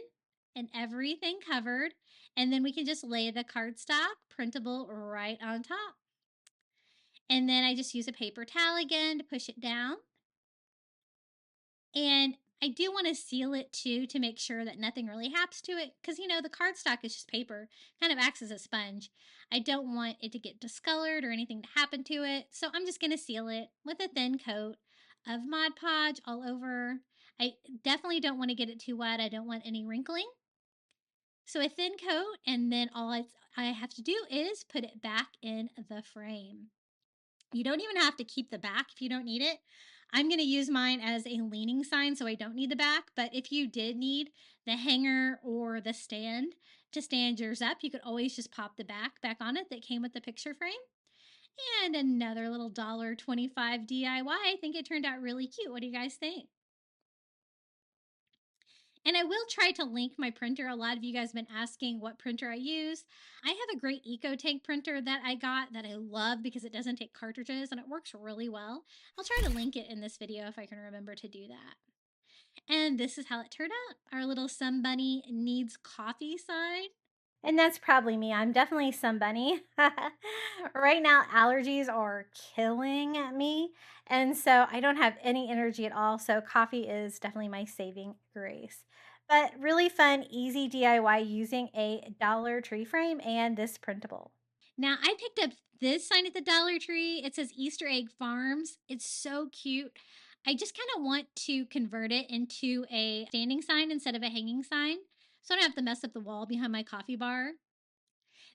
and everything covered. And then we can just lay the cardstock printable right on top. And then I just use a paper towel again to push it down. And I do want to seal it too to make sure that nothing really happens to it, because you know the cardstock is just paper, kind of acts as a sponge. I don't want it to get discolored or anything to happen to it, so I'm just going to seal it with a thin coat of Mod Podge all over. I definitely don't want to get it too wet. I don't want any wrinkling. So a thin coat, and then all I have to do is put it back in the frame. You don't even have to keep the back if you don't need it. I'm going to use mine as a leaning sign, so I don't need the back. But if you did need the hanger or the stand to stand yours up, you could always just pop the back on it that came with the picture frame. And another little $1.25 DIY. I think it turned out really cute. What do you guys think? And I will try to link my printer. A lot of you guys have been asking what printer I use. I have a great EcoTank printer that I got that I love because it doesn't take cartridges and it works really well. I'll try to link it in this video if I can remember to do that. And this is how it turned out. Our little Sun Bunny needs coffee sign. And that's probably me. I'm definitely some bunny. Right now, allergies are killing me. And so I don't have any energy at all. So coffee is definitely my saving grace. But really fun, easy DIY using a Dollar Tree frame and this printable. Now, I picked up this sign at the Dollar Tree. It says Easter Egg Farms. It's so cute. I just kind of want to convert it into a standing sign instead of a hanging sign, so I don't have to mess up the wall behind my coffee bar.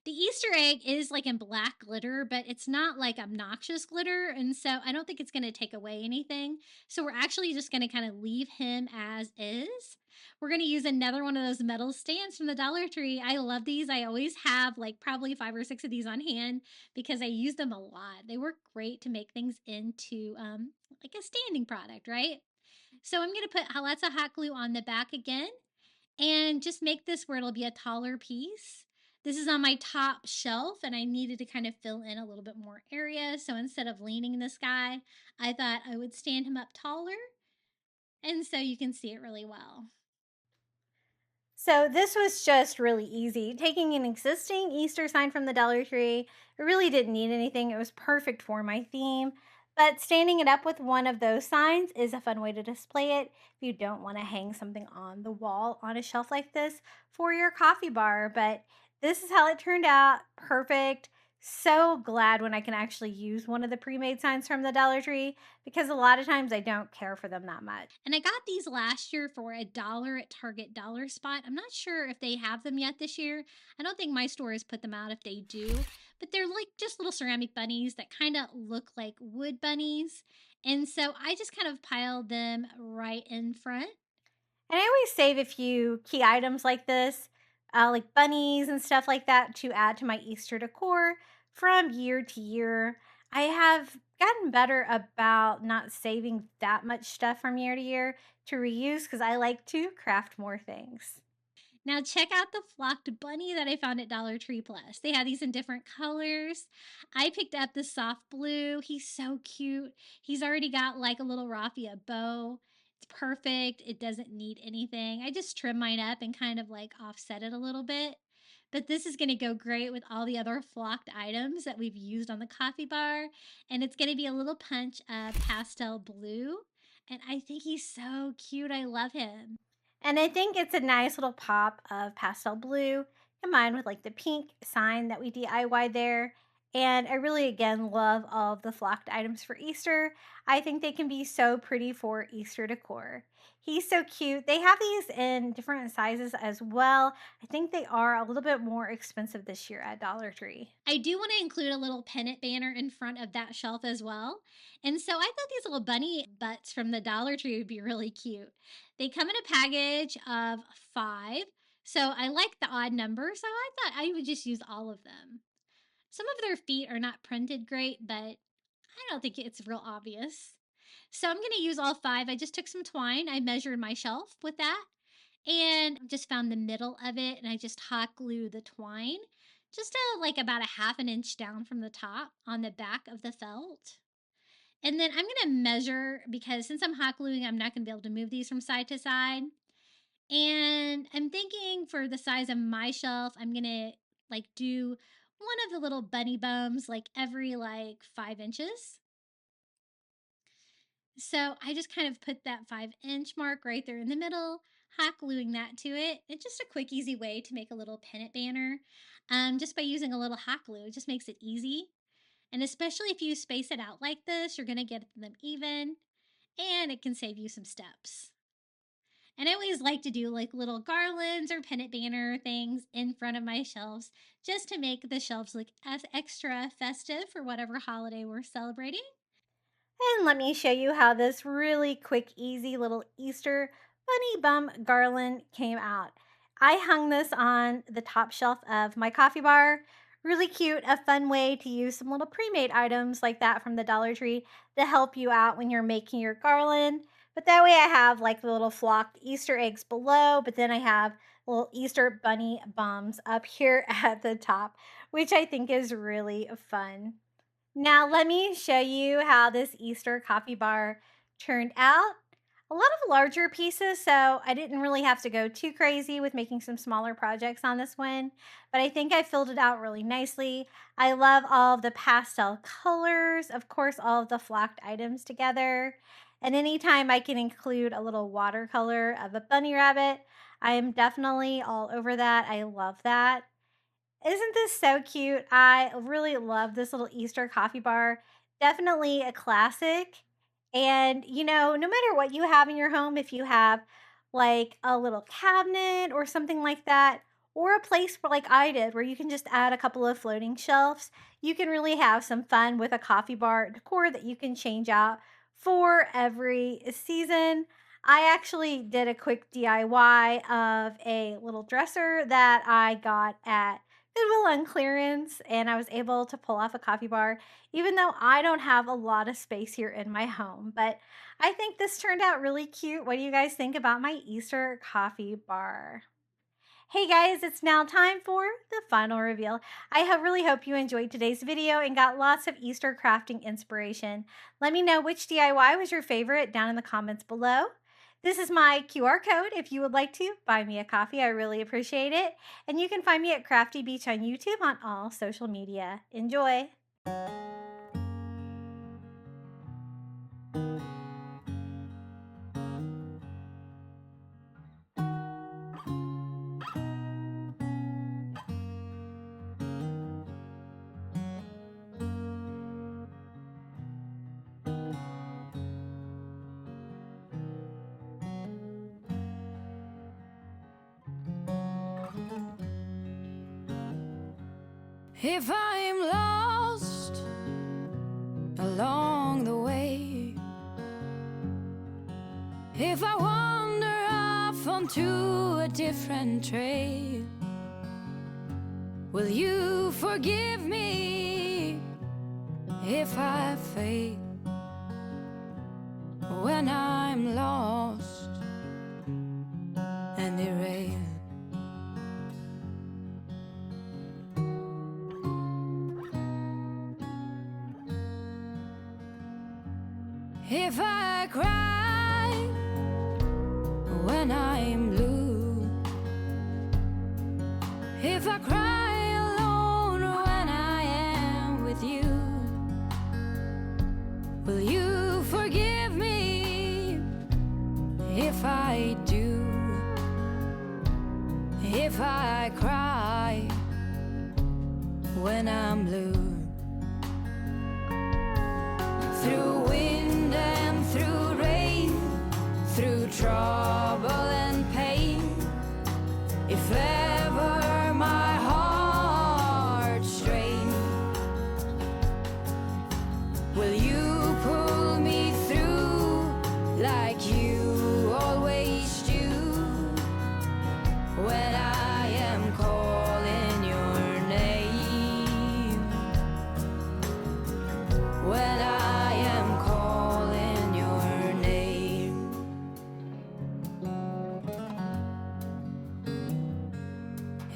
The Easter egg is like in black glitter, but it's not like obnoxious glitter. And so I don't think it's going to take away anything. So we're actually just going to kind of leave him as is. We're going to use another one of those metal stands from the Dollar Tree. I love these. I always have like probably 5 or 6 of these on hand because I use them a lot. They work great to make things into like a standing product, right? So I'm going to put lots of hot glue on the back again and just make this where it'll be a taller piece. This is on my top shelf and I needed to kind of fill in a little bit more area. So instead of leaning this guy, I thought I would stand him up taller. And so you can see it really well. So this was just really easy. Taking an existing Easter sign from the Dollar Tree, it really didn't need anything. It was perfect for my theme. But standing it up with one of those signs is a fun way to display it if you don't want to hang something on the wall on a shelf like this for your coffee bar. But this is how it turned out. Perfect. So glad when I can actually use one of the pre-made signs from the Dollar Tree because a lot of times I don't care for them that much. And I got these last year for $1 at Target Dollar Spot. I'm not sure if they have them yet this year. I don't think my store has put them out if they do. But they're like just little ceramic bunnies that kind of look like wood bunnies. And so I just kind of piled them right in front. And I always save a few key items like this, like bunnies and stuff like that, to add to my Easter decor from year to year. I have gotten better about not saving that much stuff from year to year to reuse because I like to craft more things. Now check out the flocked bunny that I found at Dollar Tree Plus. They have these in different colors. I picked up the soft blue. He's so cute. He's already got like a little raffia bow. It's perfect. It doesn't need anything. I just trim mine up and kind of like offset it a little bit. But this is going to go great with all the other flocked items that we've used on the coffee bar. And it's going to be a little punch of pastel blue. And I think he's so cute. I love him. And I think it's a nice little pop of pastel blue combined with like the pink sign that we DIY there. And I really, again, love all of the flocked items for Easter. I think they can be so pretty for Easter decor. He's so cute. They have these in different sizes as well. I think they are a little bit more expensive this year at Dollar Tree. I do want to include a little pennant banner in front of that shelf as well. And so I thought these little bunny butts from the Dollar Tree would be really cute. They come in a package of 5. So I like the odd number, so I thought I would just use all of them. Some of their feet are not printed great, but I don't think it's real obvious. So I'm going to use all 5. I just took some twine. I measured my shelf with that and just found the middle of it and I just hot glue the twine just like about a half an inch down from the top on the back of the felt. And then I'm going to measure because since I'm hot gluing, I'm not going to be able to move these from side to side. And I'm thinking for the size of my shelf, I'm going to like do one of the little bunny bums like every like 5 inches. So I just kind of put that 5-inch mark right there in the middle, hot gluing that to it. It's just a quick, easy way to make a little pennant banner just by using a little hot glue. It just makes it easy. And especially if you space it out like this, you're going to get them even and it can save you some steps. And I always like to do like little garlands or pennant banner things in front of my shelves just to make the shelves look as extra festive for whatever holiday we're celebrating. And let me show you how this really quick, easy little Easter bunny bum garland came out. I hung this on the top shelf of my coffee bar. Really cute, a fun way to use some little pre-made items like that from the Dollar Tree to help you out when you're making your garland. But that way I have like the little flocked Easter eggs below, but then I have little Easter bunny bums up here at the top, which I think is really fun. Now let me show you how this Easter coffee bar turned out. A lot of larger pieces, so I didn't really have to go too crazy with making some smaller projects on this one, but I think I filled it out really nicely. I love all of the pastel colors, of course, all of the flocked items together. And anytime I can include a little watercolor of a bunny rabbit, I am definitely all over that. I love that. Isn't this so cute? I really love this little Easter coffee bar. Definitely a classic. And, no matter what you have in your home, if you have like a little cabinet or something like that, or a place where, like I did, where you can just add a couple of floating shelves, you can really have some fun with a coffee bar decor that you can change out for every season. I actually did a quick DIY of a little dresser that I got at Goodwill on clearance, and I was able to pull off a coffee bar, even though I don't have a lot of space here in my home. But I think this turned out really cute. What do you guys think about my Easter coffee bar? Hey guys, it's now time for the final reveal. I really hope you enjoyed today's video and got lots of Easter crafting inspiration. Let me know which DIY was your favorite down in the comments below. This is my QR code if you would like to buy me a coffee. I really appreciate it. And you can find me at Crafty Beach on YouTube on all social media. Enjoy! If I'm lost along the way, if I wander off onto a different trail, will you forgive me if I fail when I'm lost and derailed? If I cry when I'm blue, if I cry alone when I am with you, will you forgive me if I do? If I cry when I'm blue, through wind and through rain, through trouble and pain, if ever my heart strain, will you pull me through like you always do when I am calling your name, when I am calling your name?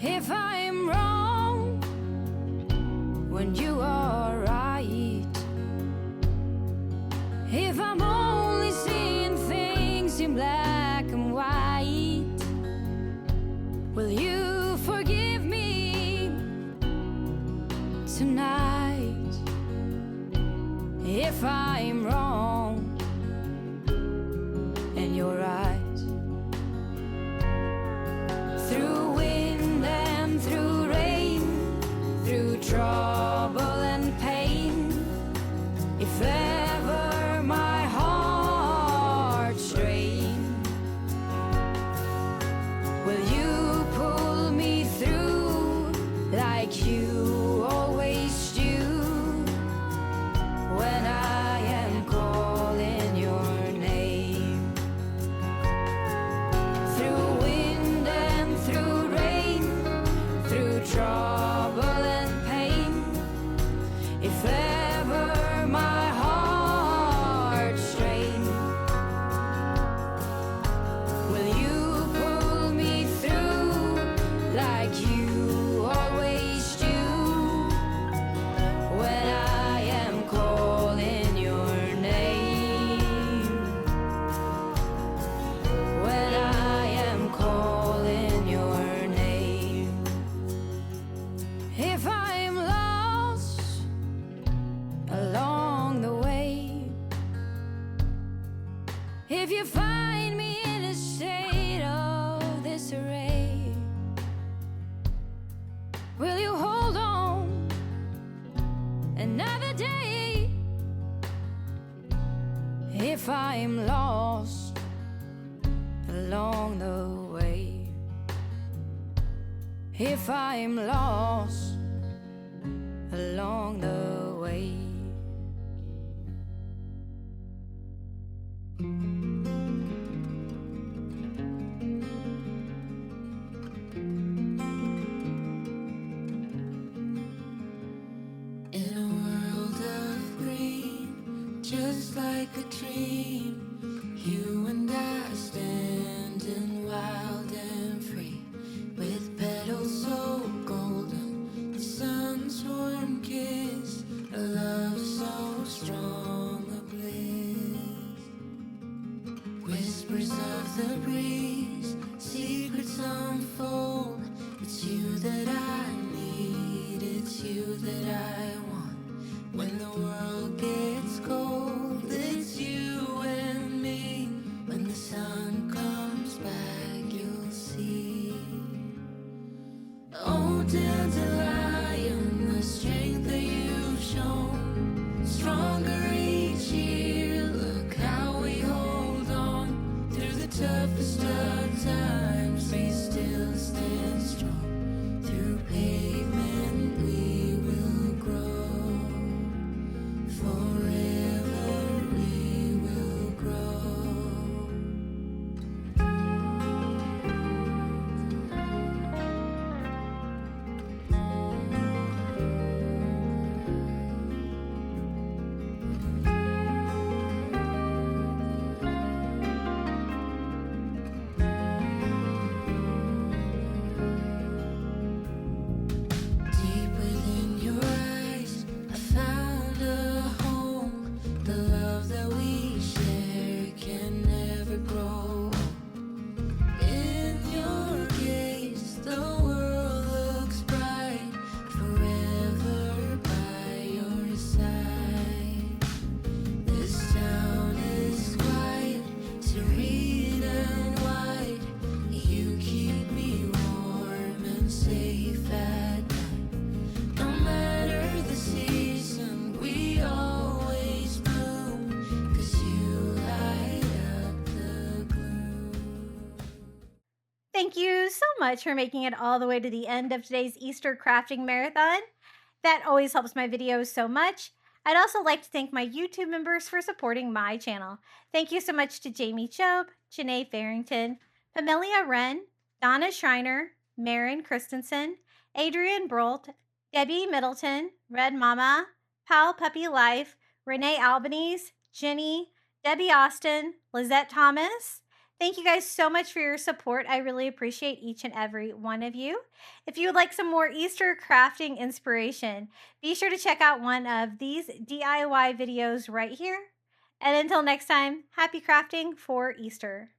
If I'm wrong when you are right, if I'm only seeing things in black and white, will you forgive me tonight? If I'm wrong and you're right, through wind and through you find me in a state of disarray? Will you hold on another day? If I'm lost along the way, if I'm lost along the way. In a world of green, just like a dream, you and I standing wild and free, with petals so golden, the sun's warm kiss, a love so strong, a bliss. Whispers of the breeze, secrets unfold. It's you that I need, it's you that I want. When the world gets cold, it's you and me. When the sun comes back, you'll see. Oh, dandelion, the strength that you've shown, stronger each year. Look how we hold on through the toughest of times. We still stand strong. Through pavement we will grow. Forever we will grow. Deep within your eyes, I found a home. The love that we share can never grow. In your gaze, the world looks bright. Forever by your side. This town is quiet, serene and wide. You keep me warm and safe at night. No matter the season, we always bloom, 'cause you light up the gloom. Thank you so much for making it all the way to the end of today's Easter crafting marathon. That always helps my videos so much. I'd also like to thank my YouTube members for supporting my channel. Thank you so much to Jamie Chobe, Janae Farrington, Pamelia Wren, Donna Schreiner, Marin Christensen, Adrian Brolt, Debbie Middleton, Red Mama, Pal Puppy Life, Renee Albanese, Jenny, Debbie Austin, Lizette Thomas. Thank you guys so much for your support. I really appreciate each and every one of you. If you would like some more Easter crafting inspiration, be sure to check out one of these DIY videos right here. And until next time, happy crafting for Easter.